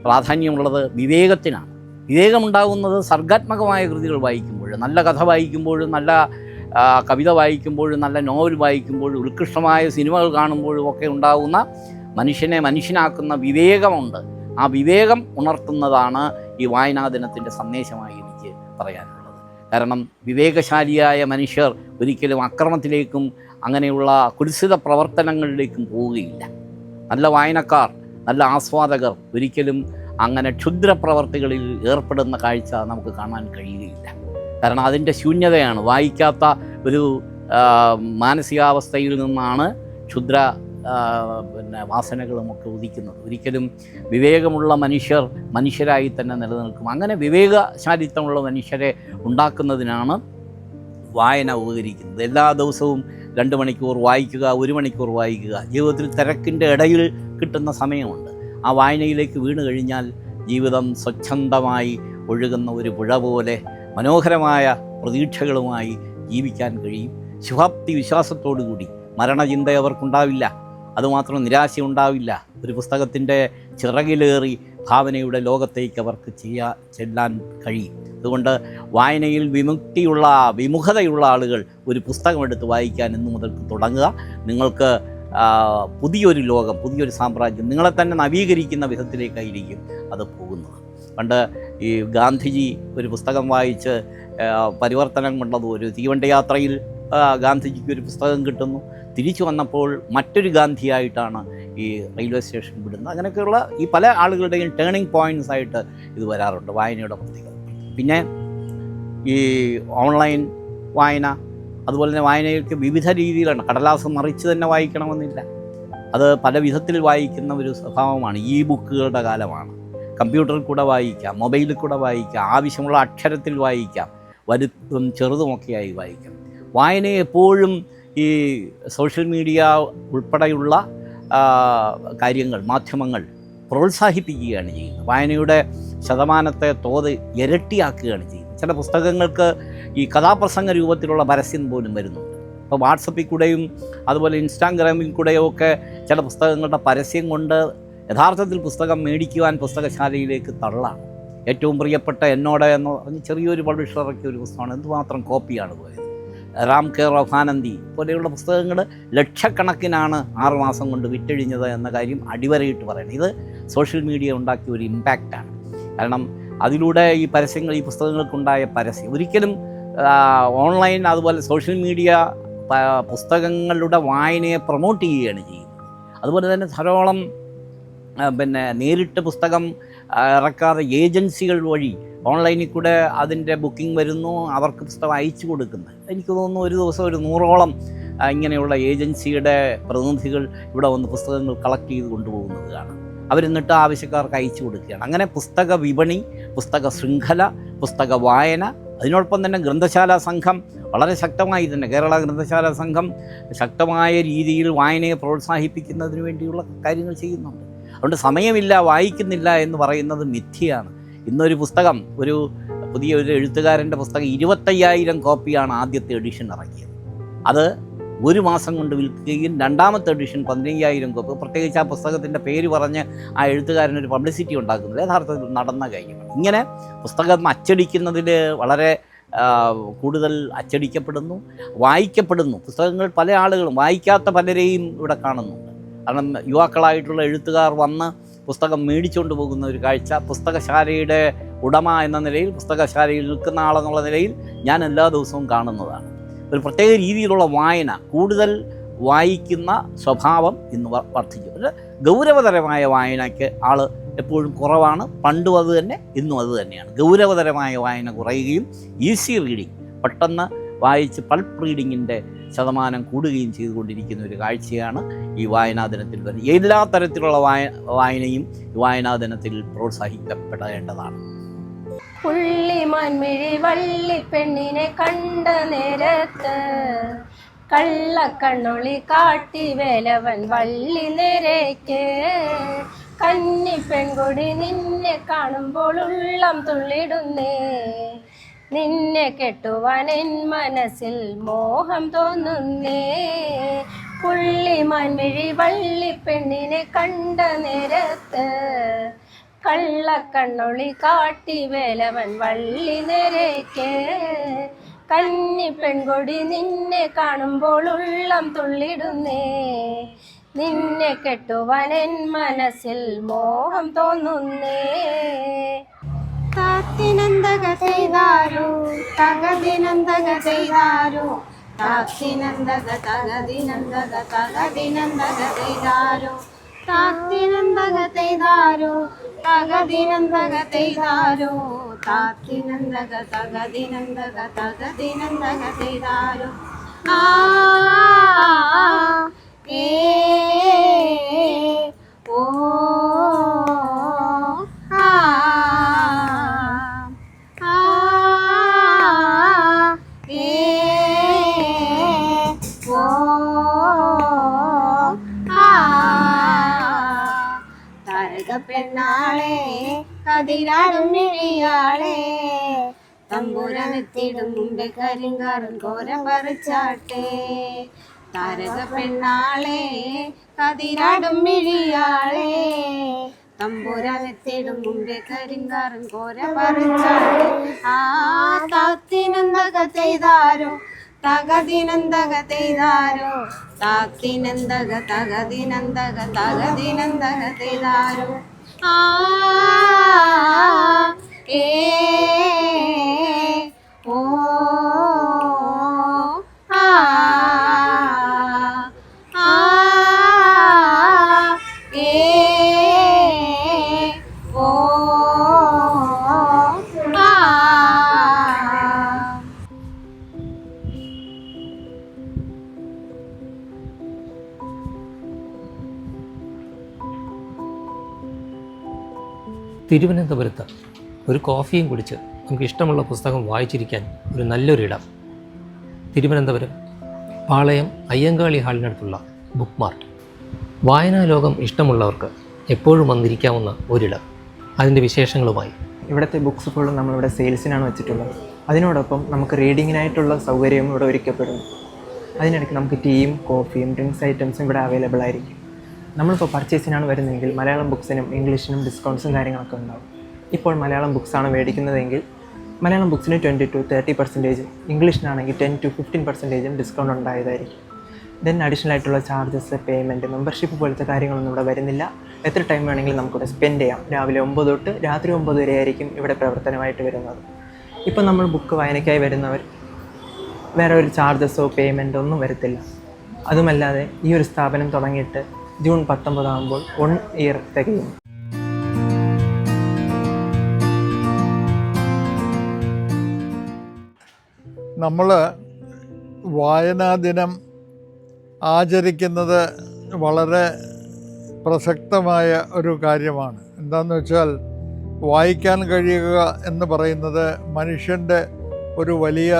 പ്രാധാന്യമുള്ളത്, വിവേകത്തിനാണ്. വിവേകമുണ്ടാകുന്നത് സർഗാത്മകമായ കൃതികൾ വായിക്കുമ്പോൾ, നല്ല കഥ വായിക്കുമ്പോഴും, നല്ല കവിത വായിക്കുമ്പോഴും, നല്ല നോവൽ വായിക്കുമ്പോഴും, ഉത്കൃഷ്ടമായ സിനിമകൾ കാണുമ്പോഴും ഒക്കെ ഉണ്ടാകുന്ന മനുഷ്യനെ മനുഷ്യനാക്കുന്ന വിവേകമുണ്ട്. ആ വിവേകം ഉണർത്തുന്നതാണ് ഈ വായനാ ദിനത്തിൻ്റെ സന്ദേശമായി എനിക്ക് പറയാനുള്ളത്. കാരണം വിവേകശാലിയായ മനുഷ്യർ ഒരിക്കലും അക്രമത്തിലേക്കും അങ്ങനെയുള്ള കുൽസിത പ്രവർത്തനങ്ങളിലേക്കും പോവുകയില്ല. നല്ല വായനക്കാർ, നല്ല ആസ്വാദകർ ഒരിക്കലും അങ്ങനെ ക്ഷുദ്രപ്രവർത്തികളിൽ ഏർപ്പെടുന്ന കാഴ്ച നമുക്ക് കാണാൻ കഴിയുകയില്ല. കാരണം അതിൻ്റെ ശൂന്യതയാണ്. വായിക്കാത്ത ഒരു മാനസികാവസ്ഥയിൽ നിന്നാണ് ക്ഷുദ്ര വാസനകളുമൊക്കെ ഉദിക്കുന്നത്. ഒരിക്കലും വിവേകമുള്ള മനുഷ്യർ മനുഷ്യരായി തന്നെ നിലനിൽക്കും. അങ്ങനെ വിവേകശാലിത്വമുള്ള മനുഷ്യരെ ഉണ്ടാക്കുന്നതിനാണ് വായന ഉപകരിക്കുന്നത്. എല്ലാ ദിവസവും 2 മണിക്കൂർ വായിക്കുക, 1 മണിക്കൂർ വായിക്കുക. ജീവിതത്തിൽ തിരക്കിൻ്റെ ഇടയിൽ കിട്ടുന്ന സമയമുണ്ട്. ആ വായനയിലേക്ക് വീണ് കഴിഞ്ഞാൽ ജീവിതം സ്വച്ഛന്തമായി ഒഴുകുന്ന ഒരു പുഴ പോലെ മനോഹരമായ പ്രതീക്ഷകളുമായി ജീവിക്കാൻ കഴിയും. ശുഭാപ്തി വിശ്വാസത്തോടു കൂടി. മരണചിന്ത അവർക്കുണ്ടാവില്ല. അതുമാത്രം നിരാശ ഉണ്ടാവില്ല. ഒരു പുസ്തകത്തിൻ്റെ ചിറകിലേറി ഭാവനയുടെ ലോകത്തേക്ക് അവർക്ക് ചെല്ലാൻ കഴിയും. അതുകൊണ്ട് വായനയിൽ വിമുഖതയുള്ള ആളുകൾ ഒരു പുസ്തകമെടുത്ത് വായിക്കാൻ ഇന്നു മുതൽക്ക് തുടങ്ങുക. നിങ്ങൾക്ക് പുതിയൊരു ലോകം, പുതിയൊരു സാമ്രാജ്യം നിങ്ങളെ തന്നെ നവീകരിക്കുന്ന വിധത്തിലേക്കായിരിക്കും അത് പോകുന്നത്. പണ്ട് ഈ ഗാന്ധിജി ഒരു പുസ്തകം വായിച്ച് പരിവർത്തനം കൊണ്ടത് ഒരു തീവണ്ടി യാത്രയിൽ ഗാന്ധിജിക്ക് ഒരു പുസ്തകം കിട്ടുന്നു. തിരിച്ചു വന്നപ്പോൾ മറ്റൊരു ഗാന്ധിയായിട്ടാണ് ഈ റെയിൽവേ സ്റ്റേഷൻ വിടുന്നത്. അങ്ങനെയൊക്കെയുള്ള ഈ പല ആളുകളുടെയും ടേണിംഗ് പോയിൻറ്റ്സ് ആയിട്ട് ഇത് വരാറുണ്ട് വായനയുടെ പ്രത്യേകത. പിന്നെ ഈ ഓൺലൈൻ വായന, അതുപോലെ തന്നെ വായനയ്ക്ക് വിവിധ രീതിയിലാണ്. കടലാസ് മറിച്ച് തന്നെ വായിക്കണമെന്നില്ല, അത് പല വിധത്തിൽ വായിക്കുന്ന ഒരു സ്വഭാവമാണ്. ഈ ബുക്കുകളുടെ കാലമാണ്. കമ്പ്യൂട്ടറിൽ കൂടെ വായിക്കാം, മൊബൈലിൽ കൂടെ വായിക്കാം, ആവശ്യമുള്ള അക്ഷരത്തിൽ വായിക്കാം, വലുതും ചെറുതുമൊക്കെയായി വായിക്കാം. വായനയെ എപ്പോഴും ഈ സോഷ്യൽ മീഡിയ ഉൾപ്പെടെയുള്ള കാര്യങ്ങൾ, മാധ്യമങ്ങൾ പ്രോത്സാഹിപ്പിക്കുകയാണ് ചെയ്യുന്നത്. വായനയുടെ ശതമാനത്തെ തോത് ഇരട്ടിയാക്കുകയാണ് ചെയ്യുന്നത്. ചില പുസ്തകങ്ങൾക്ക് ഈ കഥാപ്രസംഗ രൂപത്തിലുള്ള പരസ്യം പോലും വരുന്നുണ്ട്. ഇപ്പോൾ വാട്സപ്പിൽ കൂടെയും അതുപോലെ ഇൻസ്റ്റാഗ്രാമിൽ കൂടെയും ഒക്കെ ചില പുസ്തകങ്ങളുടെ പരസ്യം കൊണ്ട് യഥാർത്ഥത്തിൽ പുസ്തകം മേടിക്കുവാൻ പുസ്തകശാലയിലേക്ക് തള്ളാണ്. ഏറ്റവും പ്രിയപ്പെട്ട എന്നോട് എന്ന് പറഞ്ഞ് ചെറിയൊരു പബ്ലിഷർ ഇറക്കിയ ഒരു പുസ്തകമാണ്. എന്തുമാത്രം കോപ്പിയാണ് പോയത്. റാം കെ റോഹാനന്ദി പോലെയുള്ള പുസ്തകങ്ങൾ ലക്ഷക്കണക്കിനാണ് 6 മാസം കൊണ്ട് വിറ്റഴിഞ്ഞത് എന്ന കാര്യം അടിവരയിട്ട് പറയണം. ഇത് സോഷ്യൽ മീഡിയ ഉണ്ടാക്കിയ ഒരു ഇമ്പാക്റ്റാണ്. കാരണം അതിലൂടെ ഈ പരസ്യങ്ങൾ, ഈ പുസ്തകങ്ങൾക്കുണ്ടായ പരസ്യം ഒരിക്കലും ഓൺലൈൻ അതുപോലെ സോഷ്യൽ മീഡിയ പുസ്തകങ്ങളുടെ വായനയെ പ്രൊമോട്ട് ചെയ്യുകയാണ് ചെയ്യുന്നത്. അതുപോലെ തന്നെ ധാരാളം നേരിട്ട് പുസ്തകം ഇറക്കാതെ ഏജൻസികൾ വഴി ഓൺലൈനിൽ കൂടെ അതിൻ്റെ ബുക്കിംഗ് വരുന്നു, അവർക്ക് പുസ്തകം അയച്ചു കൊടുക്കുന്നത്. എനിക്ക് തോന്നുന്നു ഒരു ദിവസം ഒരു 100ഓളം ഇങ്ങനെയുള്ള ഏജൻസിയുടെ പ്രതിനിധികൾ ഇവിടെ വന്ന് പുസ്തകങ്ങൾ കളക്ട് ചെയ്ത് കൊണ്ടുപോകുന്നത് കാണാം. അവരെന്നിട്ട് ആവശ്യക്കാർക്ക് അയച്ചു കൊടുക്കുകയാണ്. അങ്ങനെ പുസ്തക വിപണി, പുസ്തക ശൃംഖല, പുസ്തക വായന, അതിനോടൊപ്പം തന്നെ ഗ്രന്ഥശാല സംഘം വളരെ ശക്തമായി തന്നെ, കേരള ഗ്രന്ഥശാല സംഘം ശക്തമായ രീതിയിൽ വായനയെ പ്രോത്സാഹിപ്പിക്കുന്നതിന് വേണ്ടിയുള്ള കാര്യങ്ങൾ ചെയ്യുന്നുണ്ട്. അതുകൊണ്ട് സമയമില്ല, വായിക്കുന്നില്ല എന്ന് പറയുന്നത് മിഥ്യയാണ്. ഇന്നൊരു പുസ്തകം, ഒരു പുതിയ ഒരു എഴുത്തുകാരൻ്റെ പുസ്തകം 25,000 കോപ്പിയാണ് ആദ്യത്തെ എഡിഷൻ ഇറക്കിയത്. അത് 1 മാസം കൊണ്ട് വിൽക്കുകയും രണ്ടാമത്തെ എഡിഷൻ 15,000 കോപ്പി. പ്രത്യേകിച്ച് ആ പുസ്തകത്തിൻ്റെ പേര് പറഞ്ഞ് ആ എഴുത്തുകാരനൊരു പബ്ലിസിറ്റി ഉണ്ടാക്കുന്നത് യഥാർത്ഥത്തിൽ നടന്ന കാര്യമാണ്. ഇങ്ങനെ പുസ്തകം അച്ചടിക്കുന്നതിൽ വളരെ കൂടുതൽ അച്ചടിക്കപ്പെടുന്നു, വായിക്കപ്പെടുന്നു. പുസ്തകങ്ങൾ പല ആളുകളും വായിക്കാത്ത പലരെയും ഇവിടെ കാണുന്നുണ്ട്. കാരണം യുവാക്കളായിട്ടുള്ള എഴുത്തുകാർ വന്ന് പുസ്തകം മേടിച്ചുകൊണ്ട് പോകുന്ന ഒരു കാഴ്ച പുസ്തകശാലയുടെ ഉടമ എന്ന നിലയിൽ, പുസ്തകശാലയിൽ നിൽക്കുന്ന ആളെന്നുള്ള നിലയിൽ ഞാൻ എല്ലാ ദിവസവും കാണുന്നതാണ്. ഒരു പ്രത്യേക രീതിയിലുള്ള വായന, കൂടുതൽ വായിക്കുന്ന സ്വഭാവം ഇന്ന് വർദ്ധിച്ചു. പക്ഷേ ഗൗരവതരമായ വായനയ്ക്ക് ആൾ എപ്പോഴും കുറവാണ്. പണ്ടും അത് തന്നെ, ഇന്നും അത് തന്നെയാണ്. ഗൗരവതരമായ വായന കുറയുകയും ഈസി റീഡിങ്, പെട്ടെന്ന് വായിച്ച് പൾപ്പ് റീഡിങ്ങിൻ്റെ ശതമാനം കൂടുകയും ചെയ്തുകൊണ്ടിരിക്കുന്ന ഒരു കാഴ്ചയാണ് ഈ വായനാ ദിനത്തിൽ വരുന്നത്. എല്ലാ തരത്തിലുള്ള വായനയും വായനാ ദിനത്തിൽ പ്രോത്സാഹിക്കപ്പെടേണ്ടതാണ്. പുള്ളിമാൻമിഴി വള്ളിപ്പെണ്ണിനെ കണ്ട നേരത്ത് കള്ളക്കണ്ണൊളി കാട്ടി വേലവൻ വള്ളി നേരേക്ക് കന്നി പെൺകൊടി നിന്നെ കാണുമ്പോൾ ഉള്ളം തുള്ളിടുന്നേ നിന്നെ കെട്ടുവാൻ എൻ മനസ്സിൽ മോഹം തോന്നുന്നേ പുള്ളിമാൻമിഴി വള്ളിപ്പെണ്ണിനെ കണ്ട നേരത്ത് കള്ളക്കണ്ണൊളി കാട്ടി വേലവൻ വള്ളി നേരേക്ക് കന്നി പെൺകൊടി നിന്നെ കാണുമ്പോൾ ഉള്ളം തുള്ളിടുന്നേ നിന്നെ കെട്ടുവാൻ എൻ മനസ്സിൽ മോഹം തോന്നുന്നേ താത്തിനന്തക ചെയ്താരു തകദിനന്തക ചെയ്താരു താത്തിനന്തക തകദിനന്തക തകദിനന്തക ചെയ്താരു താത്തിനന്തക ചെയ്താരു തകദിനന്തക ചെയ്താരു താത്തിനന്തക തകദിനന്തക തകദിനന്തക ചെയ്താരു ആ ഏ ഓ ആ പെണ്ണാളെ കതിരാടും നിഴിയാളെ തമ്പുരത്തിടും മുമ്പേ കരിങ്കാറും കോരം പറിച്ചാട്ടെ താരക പെണ്ണാളെ കതിരാടും മിഴിയാളെ തമ്പുരാനെത്തിടും മുമ്പേ കരിങ്കാരൻ കോര പറിച്ചാട്ടെ. ആ താത്തിനെന്തക ചെയ്താരോ തകതിനെന്തക ചെയ്താരോ താത്തിനെന്തക തകതിനെന്തക തകതിനെന്തക ചെയ്താരോ. ആ ഏ ഓ ആ ആ ഏ ഓ ആ. തിരുവനന്തപുരത്ത് ഒരു കോഫിയും കുടിച്ച് നമുക്ക് ഇഷ്ടമുള്ള പുസ്തകം വായിച്ചിരിക്കാൻ ഒരു നല്ലൊരിടം. Thiruvananthapuram Palayam Ayyankali ഹാളിനടുത്തുള്ള book mart. വായനാ ലോകം ഇഷ്ടമുള്ളവർക്ക് എപ്പോഴും വന്നിരിക്കാവുന്ന ഒരിടം. അതിൻ്റെ വിശേഷങ്ങളുമായി ഇവിടുത്തെ ബുക്സ് ഫുള്ളും നമ്മളിവിടെ സെയിൽസിനാണ് വെച്ചിട്ടുള്ളത്. അതിനോടൊപ്പം നമുക്ക് റീഡിങ്ങിനായിട്ടുള്ള സൗകര്യവും ഇവിടെ ഒരുക്കപ്പെടുന്നു. അതിനിടയ്ക്ക് നമുക്ക് ടീയും കോഫിയും ഡ്രിങ്ക്സ് ഐറ്റംസും ഇവിടെ അവൈലബിൾ ആയിരിക്കും. നമ്മളിപ്പോൾ പർച്ചേസിനാണ് വരുന്നതെങ്കിൽ മലയാളം ബുക്സിനും ഇംഗ്ലീഷിനും ഡിസ്കൗണ്ട്സും കാര്യങ്ങളൊക്കെ ഉണ്ടാവും. ഇപ്പോൾ മലയാളം ബുക്സാണ് മേടിക്കുന്നതെങ്കിൽ മലയാളം ബുക്സിന് 20 to 30%, ഇംഗ്ലീഷിനാണെങ്കിൽ 10 to 15% ഡിസ്കൗണ്ട് ഉണ്ടായതായിരിക്കും. ദെൻ അഡീഷണൽ ആയിട്ടുള്ള ചാർജസ്, പേയ്മെൻറ്റ്, മെമ്പർഷിപ്പ് പോലത്തെ കാര്യങ്ങളൊന്നും ഇവിടെ വരുന്നില്ല. എത്ര ടൈം വേണമെങ്കിലും നമുക്കിവിടെ സ്പെൻഡ് ചെയ്യാം. രാവിലെ 9 തൊട്ട് രാത്രി 9 വരെ ആയിരിക്കും ഇവിടെ പ്രവർത്തനമായിട്ട് വരുന്നത്. ഇപ്പോൾ നമ്മൾ ബുക്ക് വായനയ്ക്കായി വരുന്നവർ വേറെ ഒരു ചാർജസോ പേയ്മെൻറ്റോ ഒന്നും വരത്തില്ല. അതുമല്ലാതെ ഈ ഒരു സ്ഥാപനം തുടങ്ങിയിട്ട് ജൂൺ 19 ആകുമ്പോൾ 1 ഇയർ തികയും. നമ്മൾ വായനാ ദിനം ആചരിക്കുന്നത് വളരെ പ്രസക്തമായ ഒരു കാര്യമാണ്. എന്താണെന്ന് വെച്ചാൽ വായിക്കാൻ കഴിയുക എന്ന് പറയുന്നത് മനുഷ്യൻ്റെ ഒരു വലിയ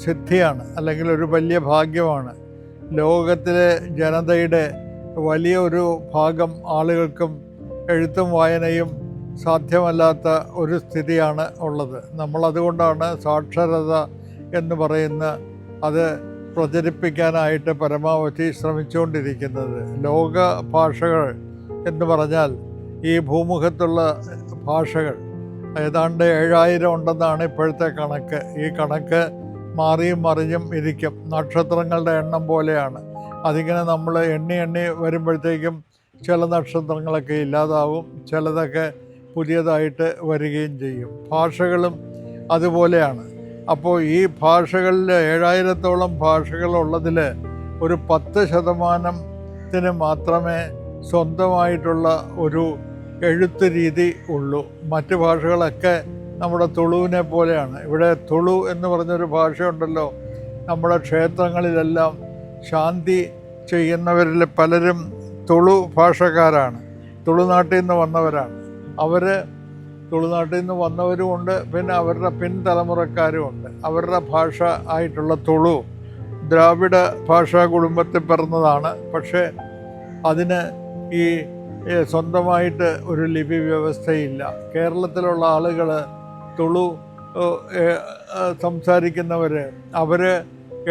സിദ്ധിയാണ്, അല്ലെങ്കിൽ ഒരു വലിയ ഭാഗ്യമാണ്. ലോകത്തിലെ ജനതയുടെ വലിയ ഒരു ഭാഗം ആളുകൾക്കും എഴുത്തും വായനയും സാധ്യമല്ലാത്ത ഒരു സ്ഥിതിയാണ് ഉള്ളത്. നമ്മളതുകൊണ്ടാണ് സാക്ഷരത എന്ന് പറയുന്ന അത് പ്രചരിപ്പിക്കാനായിട്ട് പരമാവധി ശ്രമിച്ചുകൊണ്ടിരിക്കുന്നത്. ലോക ഭാഷകൾ എന്ന് പറഞ്ഞാൽ ഈ ഭൂമുഖത്തുള്ള ഭാഷകൾ ഏതാണ്ട് 7000 ഉണ്ടെന്നാണ് ഇപ്പോഴത്തെ കണക്ക്. ഈ കണക്ക് മാറിയും മറിഞ്ഞും ഇരിക്കും. നക്ഷത്രങ്ങളുടെ എണ്ണം പോലെയാണ്. അതിങ്ങനെ നമ്മൾ എണ്ണി വരുമ്പോഴത്തേക്കും ചില നക്ഷത്രങ്ങളൊക്കെ ഇല്ലാതാവും, ചിലതൊക്കെ പുതിയതായിട്ട് വരികയും ചെയ്യും. ഭാഷകളും അതുപോലെയാണ്. അപ്പോൾ ഈ ഭാഷകളിൽ 7000-ഓളം ഭാഷകളുള്ളതിൽ ഒരു 10% മാത്രമേ സ്വന്തമായിട്ടുള്ള ഒരു എഴുത്ത് രീതി ഉള്ളൂ. മറ്റ് ഭാഷകളൊക്കെ നമ്മുടെ തുളുവിനെ പോലെയാണ്. ഇവിടെ തുളു എന്ന് പറഞ്ഞൊരു ഭാഷയുണ്ടല്ലോ. നമ്മുടെ ക്ഷേത്രങ്ങളിലെല്ലാം ശാന്തി ചെയ്യുന്നവരിൽ പലരും തുളു ഭാഷക്കാരാണ്, തുളുനാട്ടിൽ നിന്ന് വന്നവരാണ്. അവർ തുളുനാട്ടിൽ നിന്ന് വന്നവരുമുണ്ട്, പിന്നെ അവരുടെ പിൻതലമുറക്കാരുമുണ്ട്. അവരുടെ ഭാഷ ആയിട്ടുള്ള തുളു ദ്രാവിഡ ഭാഷാ കുടുംബത്തിൽ പിറന്നതാണ്. പക്ഷേ അതിന് ഈ സ്വന്തമായിട്ട് ഒരു ലിപി വ്യവസ്ഥയില്ല. കേരളത്തിലുള്ള ആളുകൾ തുളു സംസാരിക്കുന്നവർ അവർ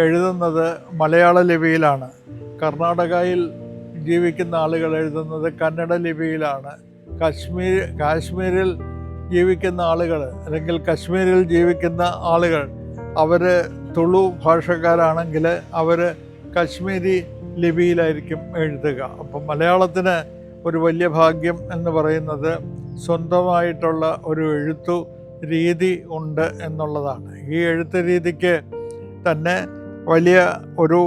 എഴുതുന്നത് മലയാള ലിപിയിലാണ്. കർണാടകയിൽ ജീവിക്കുന്ന ആളുകൾ എഴുതുന്നത് കന്നഡ ലിപിയിലാണ്. കാശ്മീരിൽ ജീവിക്കുന്ന ആളുകൾ, അല്ലെങ്കിൽ കശ്മീരിൽ ജീവിക്കുന്ന ആളുകൾ, അവർ തുളു ഭാഷക്കാരാണെങ്കിൽ അവർ കശ്മീരി ലിപിയിലായിരിക്കും എഴുതുക. അപ്പം മലയാളത്തിന് ഒരു വലിയ ഭാഗ്യം എന്ന് പറയുന്നത് സ്വന്തമായിട്ടുള്ള ഒരു എഴുത്തു രീതി ഉണ്ട് എന്നുള്ളതാണ്. ഈ എഴുത്ത് രീതിക്ക് തന്നെ വലിയ ഒരു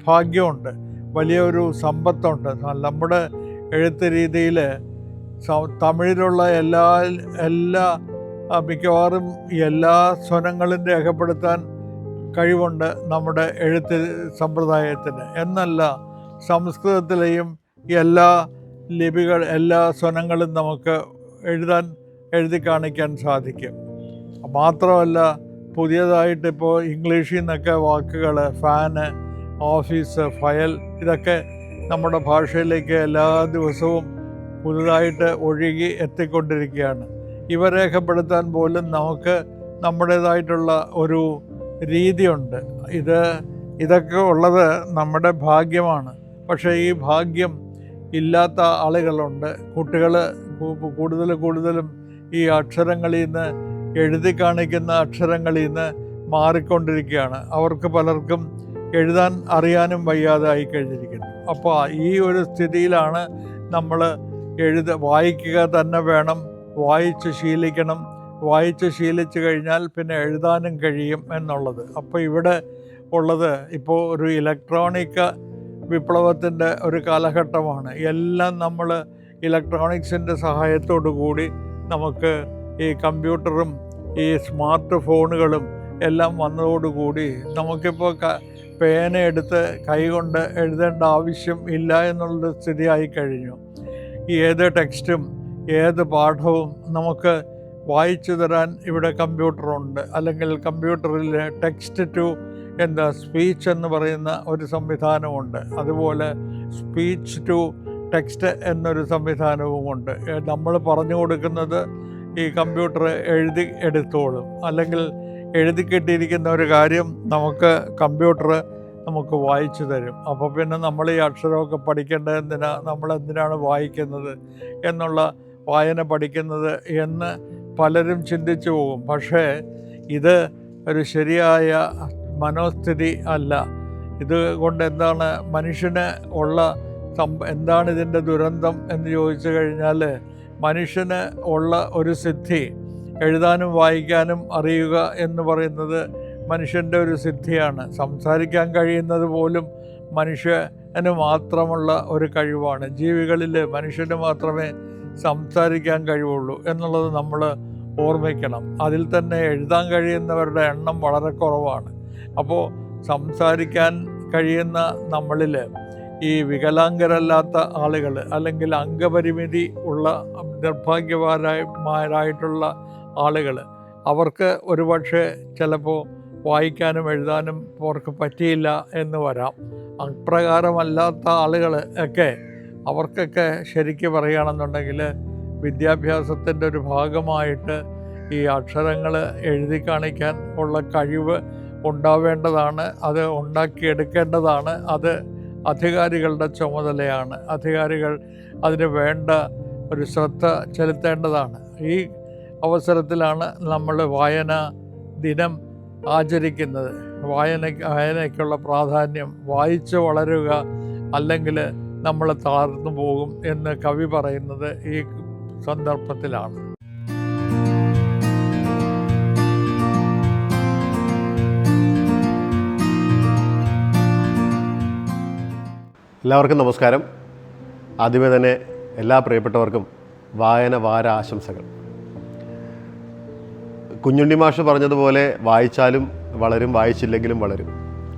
ഭാഗ്യമുണ്ട്, വലിയൊരു സമ്പത്തുണ്ട്. നമ്മുടെ എഴുത്ത് രീതിയിൽ തമിഴിലുള്ള എല്ലാ മിക്കവാറും എല്ലാ സ്വരങ്ങളും രേഖപ്പെടുത്താൻ കഴിവുണ്ട് നമ്മുടെ എഴുത്ത് സമ്പ്രദായത്തിന്. എന്നല്ല, സംസ്കൃതത്തിലെയും എല്ലാ സ്വരങ്ങളും നമുക്ക് എഴുതി കാണിക്കാൻ സാധിക്കും. മാത്രമല്ല, പുതിയതായിട്ടിപ്പോൾ ഇംഗ്ലീഷിൽ നിന്നൊക്കെ വാക്കുകൾ, ഫാന്, ഓഫീസ്, ഫയൽ, ഇതൊക്കെ നമ്മുടെ ഭാഷയിലേക്ക് എല്ലാ ദിവസവും പുതുതായിട്ട് ഒഴുകി എത്തിക്കൊണ്ടിരിക്കുകയാണ്. ഇവ രേഖപ്പെടുത്താൻ പോലും നമുക്ക് നമ്മുടേതായിട്ടുള്ള ഒരു രീതിയുണ്ട്. ഇതൊക്കെ ഉള്ളത് നമ്മുടെ ഭാഗ്യമാണ്. പക്ഷേ ഈ ഭാഗ്യം ഇല്ലാത്ത ആളുകളുണ്ട്. കുട്ടികൾ കൂടുതലും ഈ അക്ഷരങ്ങളിൽ നിന്ന്, എഴുതി കാണിക്കുന്ന അക്ഷരങ്ങളിൽ നിന്ന് മാറിക്കൊണ്ടിരിക്കുകയാണ്. അവർക്ക് പലർക്കും എഴുതാൻ അറിയാനും വയ്യാതെ ആയിക്കഴിഞ്ഞിരിക്കുന്നു. അപ്പോൾ ഈ ഒരു സ്ഥിതിയിലാണ് നമ്മൾ വായിക്കുക തന്നെ വേണം, വായിച്ച് ശീലിക്കണം. വായിച്ച് ശീലിച്ചു കഴിഞ്ഞാൽ പിന്നെ എഴുതാനും കഴിയും എന്നുള്ളത്. അപ്പോൾ ഇവിടെ ഉള്ളത് ഇപ്പോൾ ഒരു ഇലക്ട്രോണിക് വിപ്ലവത്തിൻ്റെ ഒരു കാലഘട്ടമാണ്. എല്ലാം നമ്മൾ ഇലക്ട്രോണിക്സിൻ്റെ സഹായത്തോടു കൂടി നമുക്ക് ഈ കമ്പ്യൂട്ടറും ഈ സ്മാർട്ട് ഫോണുകളും എല്ലാം വന്നതോടുകൂടി നമുക്കിപ്പോൾ പേന എടുത്ത് കൈകൊണ്ട് എഴുതേണ്ട ആവശ്യം ഇല്ല എന്നുള്ള സ്ഥിതിയായി കഴിഞ്ഞു. ഏത് ടെക്സ്റ്റും ഏത് പാഠവും നമുക്ക് വായിച്ചു തരാൻ ഇവിടെ കമ്പ്യൂട്ടറുണ്ട്. അല്ലെങ്കിൽ കമ്പ്യൂട്ടറിൽ ടെക്സ്റ്റ് ടു സ്പീച്ച് എന്ന് പറയുന്ന ഒരു സംവിധാനമുണ്ട്. അതുപോലെ സ്പീച്ച് ടു ടെക്സ്റ്റ് എന്നൊരു സംവിധാനവുമുണ്ട്. നമ്മൾ പറഞ്ഞു കൊടുക്കുന്നത് ഈ കമ്പ്യൂട്ടർ എഴുതി എടുത്തോളും. അല്ലെങ്കിൽ എഴുതി കിട്ടിയിരിക്കുന്ന ഒരു കാര്യം കമ്പ്യൂട്ടർ നമുക്ക് വായിച്ചു തരും. അപ്പോൾ പിന്നെ നമ്മൾ ഈ അക്ഷരമൊക്കെ പഠിക്കേണ്ടത് നമ്മളെന്തിനാണ് വായിക്കുന്നത് എന്നുള്ള വായന പഠിക്കുന്നത് എന്ന് പലരും ചിന്തിച്ചു പോകും. പക്ഷേ ഇത് ഒരു ശരിയായ മനോസ്ഥിതി അല്ല. ഇത് കൊണ്ട് എന്താണ് മനുഷ്യന് ഉള്ള എന്താണ് ഇതിൻ്റെ ദുരന്തം എന്ന് ചോദിച്ചു കഴിഞ്ഞാൽ, മനുഷ്യന് ഉള്ള ഒരു സിദ്ധി, എഴുതാനും വായിക്കാനും അറിയുക എന്ന് പറയുന്നത് മനുഷ്യൻ്റെ ഒരു സിദ്ധിയാണ്. സംസാരിക്കാൻ കഴിയുന്നത് പോലും മനുഷ്യന് മാത്രമുള്ള ഒരു കഴിവാണ്. ജീവികളിൽ മനുഷ്യന് മാത്രമേ സംസാരിക്കാൻ കഴിവുള്ളൂ എന്നുള്ളത് നമ്മൾ ഓർമ്മിക്കണം. അതിൽ തന്നെ എഴുതാൻ കഴിയുന്നവരുടെ എണ്ണം വളരെ കുറവാണ്. അപ്പോൾ സംസാരിക്കാൻ കഴിയുന്ന നമ്മളിൽ ഈ വികലാംഗരല്ലാത്ത ആളുകൾ, അല്ലെങ്കിൽ അംഗപരിമിതി ഉള്ള നിർഭാഗ്യവാന്മാരായിട്ടുള്ള ആളുകൾ, അവർക്ക് ഒരുപക്ഷെ ചിലപ്പോൾ വായിക്കാനും എഴുതാനും അവർക്ക് പറ്റിയില്ല എന്ന് വരാം. അപ്രകാരമല്ലാത്ത ആളുകൾ അവർക്കൊക്കെ ശരിക്കും പറയുകയാണെന്നുണ്ടെങ്കിൽ വിദ്യാഭ്യാസത്തിൻ്റെ ഒരു ഭാഗമായിട്ട് ഈ അക്ഷരങ്ങൾ എഴുതി കാണിക്കാൻ ഉള്ള കഴിവ് ഉണ്ടാവേണ്ടതാണ്. അത് ഉണ്ടാക്കിയെടുക്കേണ്ടതാണ്. അത് അധികാരികളുടെ ചുമതലയാണ്. അധികാരികൾ അതിന് വേണ്ട ഒരു ശ്രദ്ധ ചെലുത്തേണ്ടതാണ്. ഈ അവസരത്തിലാണ് നമ്മൾ വായനാ ദിനം ആചരിക്കുന്നത്. വായനയ്ക്കുള്ള പ്രാധാന്യം, വായിച്ച് വളരുക, അല്ലെങ്കിൽ നമ്മൾ തളർന്നു പോകും എന്ന് കവി പറയുന്നത് ഈ സന്ദർഭത്തിലാണ്. എല്ലാവർക്കും നമസ്കാരം. ആദ്യമേ തന്നെ എല്ലാ പ്രിയപ്പെട്ടവർക്കും വായന വാര ആശംസകൾ. കുഞ്ഞുണ്ണി മാഷ് പറഞ്ഞതുപോലെ വായിച്ചാലും വളരും, വായിച്ചില്ലെങ്കിലും വളരും.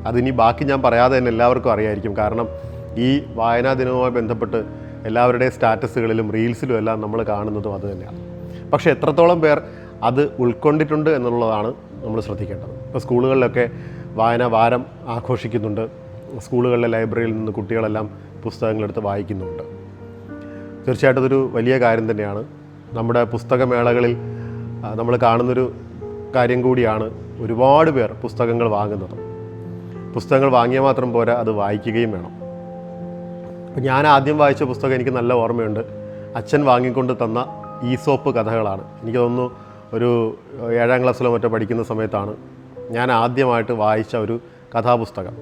അതിനി ബാക്കി ഞാൻ പറയാതെ തന്നെ എല്ലാവർക്കും അറിയായിരിക്കും. കാരണം ഈ വായനാ ദിനവുമായി ബന്ധപ്പെട്ട് എല്ലാവരുടെയും സ്റ്റാറ്റസുകളിലും റീൽസിലും എല്ലാം നമ്മൾ കാണുന്നതും അത് തന്നെയാണ്. പക്ഷേ എത്രത്തോളം പേർ അത് ഉൾക്കൊണ്ടിട്ടുണ്ട് എന്നുള്ളതാണ് നമ്മൾ ശ്രദ്ധിക്കേണ്ടത്. ഇപ്പോൾ സ്കൂളുകളിലൊക്കെ വായനാ വാരം ആഘോഷിക്കുന്നുണ്ട്. സ്കൂളുകളിലെ ലൈബ്രറിയിൽ നിന്ന് കുട്ടികളെല്ലാം പുസ്തകങ്ങളെടുത്ത് വായിക്കുന്നുണ്ട്. തീർച്ചയായിട്ടും അതൊരു വലിയ കാര്യം തന്നെയാണ്. നമ്മുടെ പുസ്തകമേളകളിൽ നമ്മൾ കാണുന്നൊരു കാര്യം കൂടിയാണ് ഒരുപാട് പേർ പുസ്തകങ്ങൾ വാങ്ങുന്നത്. പുസ്തകങ്ങൾ വാങ്ങിയാൽ മാത്രം പോരാ, അത് വായിക്കുകയും വേണം. അപ്പോൾ ഞാൻ ആദ്യം വായിച്ച പുസ്തകം എനിക്ക് നല്ല ഓർമ്മയുണ്ട്. അച്ഛൻ വാങ്ങിക്കൊണ്ട് തന്ന ഈസോപ്പ് കഥകളാണ്. എനിക്ക് തോന്നുന്നു ഒരു 7ാം ക്ലാസ്സിലോ മറ്റോ പഠിക്കുന്ന സമയത്താണ് ഞാൻ ആദ്യമായിട്ട് വായിച്ച ഒരു കഥാപുസ്തകം.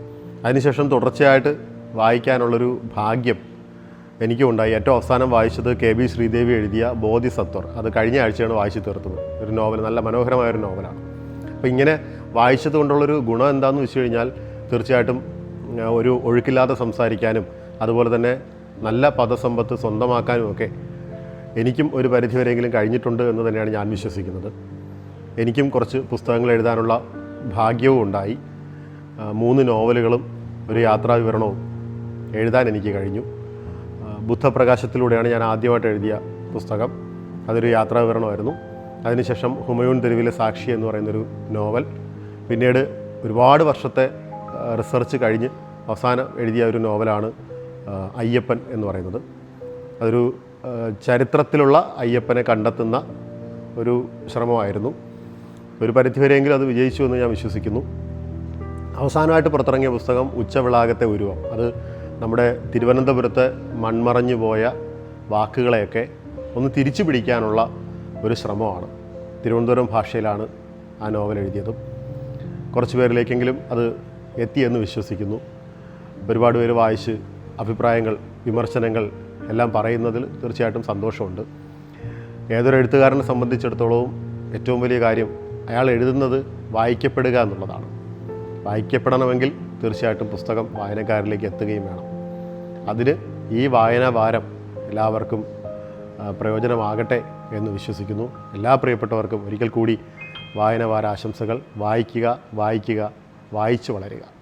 അതിനുശേഷം തുടർച്ചയായിട്ട് വായിക്കാനുള്ളൊരു ഭാഗ്യം എനിക്കുണ്ടായി. ഏറ്റവും അവസാനം വായിച്ചത് KB ശ്രീദേവി എഴുതിയ ബോധിസത്വർ. അത് കഴിഞ്ഞ ആഴ്ചയാണ് വായിച്ചു തീർത്തത്. ഒരു നോവൽ, നല്ല മനോഹരമായൊരു നോവലാണ്. അപ്പോൾ ഇങ്ങനെ വായിച്ചത് കൊണ്ടുള്ളൊരു ഗുണം എന്താണെന്ന് വെച്ച് കഴിഞ്ഞാൽ തീർച്ചയായിട്ടും ഒരു ഒഴുക്കില്ലാതെ സംസാരിക്കാനും അതുപോലെ തന്നെ നല്ല പദസമ്പത്ത് സ്വന്തമാക്കാനും ഒക്കെ എനിക്കും ഒരു പരിധിവരെയെങ്കിലും കഴിഞ്ഞിട്ടുണ്ട് എന്ന് തന്നെയാണ് ഞാൻ വിശ്വസിക്കുന്നത്. എനിക്കും കുറച്ച് പുസ്തകങ്ങൾ എഴുതാനുള്ള ഭാഗ്യവും ഉണ്ടായി. 3 നോവലുകളും ഒരു യാത്രാ വിവരണവും എഴുതാൻ എനിക്ക് കഴിഞ്ഞു. ബുദ്ധപ്രകാശത്തിലൂടെയാണ് ഞാൻ ആദ്യമായിട്ട് എഴുതിയ പുസ്തകം. അതൊരു യാത്രാ വിവരണമായിരുന്നു. അതിനുശേഷം ഹുമയൂൺ തെരുവിലെ സാക്ഷി എന്ന് പറയുന്നൊരു നോവൽ. പിന്നീട് ഒരുപാട് വർഷത്തെ റിസർച്ച് കഴിഞ്ഞ് അവസാനം എഴുതിയ ഒരു നോവലാണ് അയ്യപ്പൻ എന്ന് പറയുന്നത്. അതൊരു ചരിത്രത്തിലുള്ള അയ്യപ്പനെ കണ്ടെത്തുന്ന ഒരു ശ്രമമായിരുന്നു. ഒരു പരിധിവരെയെങ്കിലും അത് വിജയിച്ചു എന്ന് ഞാൻ വിശ്വസിക്കുന്നു. അവസാനമായിട്ട് പുറത്തിറങ്ങിയ പുസ്തകം ഉച്ചവിളാകത്തെ ഉരുവം. അത് നമ്മുടെ തിരുവനന്തപുരത്ത് മൺമറഞ്ഞു പോയ വാക്കുകളെയൊക്കെ ഒന്ന് തിരിച്ചു പിടിക്കാനുള്ള ഒരു ശ്രമമാണ്. തിരുവനന്തപുരം ഭാഷയിലാണ് ആ നോവൽ എഴുതിയതും. കുറച്ച് പേരിലേക്കെങ്കിലും അത് എത്തിയെന്ന് വിശ്വസിക്കുന്നു. ഒരുപാട് പേര് വായിച്ച് അഭിപ്രായങ്ങൾ, വിമർശനങ്ങൾ എല്ലാം പറയുന്നതിൽ തീർച്ചയായിട്ടും സന്തോഷമുണ്ട്. ഏതൊരു എഴുത്തുകാരനെ സംബന്ധിച്ചിടത്തോളവും ഏറ്റവും വലിയ കാര്യം അയാൾ എഴുതുന്നത് വായിക്കപ്പെടുക എന്നുള്ളതാണ്. വായിക്കപ്പെടണമെങ്കിൽ തീർച്ചയായിട്ടും പുസ്തകം വായനക്കാരിലേക്ക് എത്തുകയും വേണം. അതിന് ഈ വായനാ വാരം എല്ലാവർക്കും പ്രയോജനമാകട്ടെ എന്ന് വിശ്വസിക്കുന്നു. എല്ലാ പ്രിയപ്പെട്ടവർക്കും ഒരിക്കൽ കൂടി വായനാ വാര ആശംസകൾ. വായിക്കുക, വായിക്കുക, വായിച്ചു വളരുക.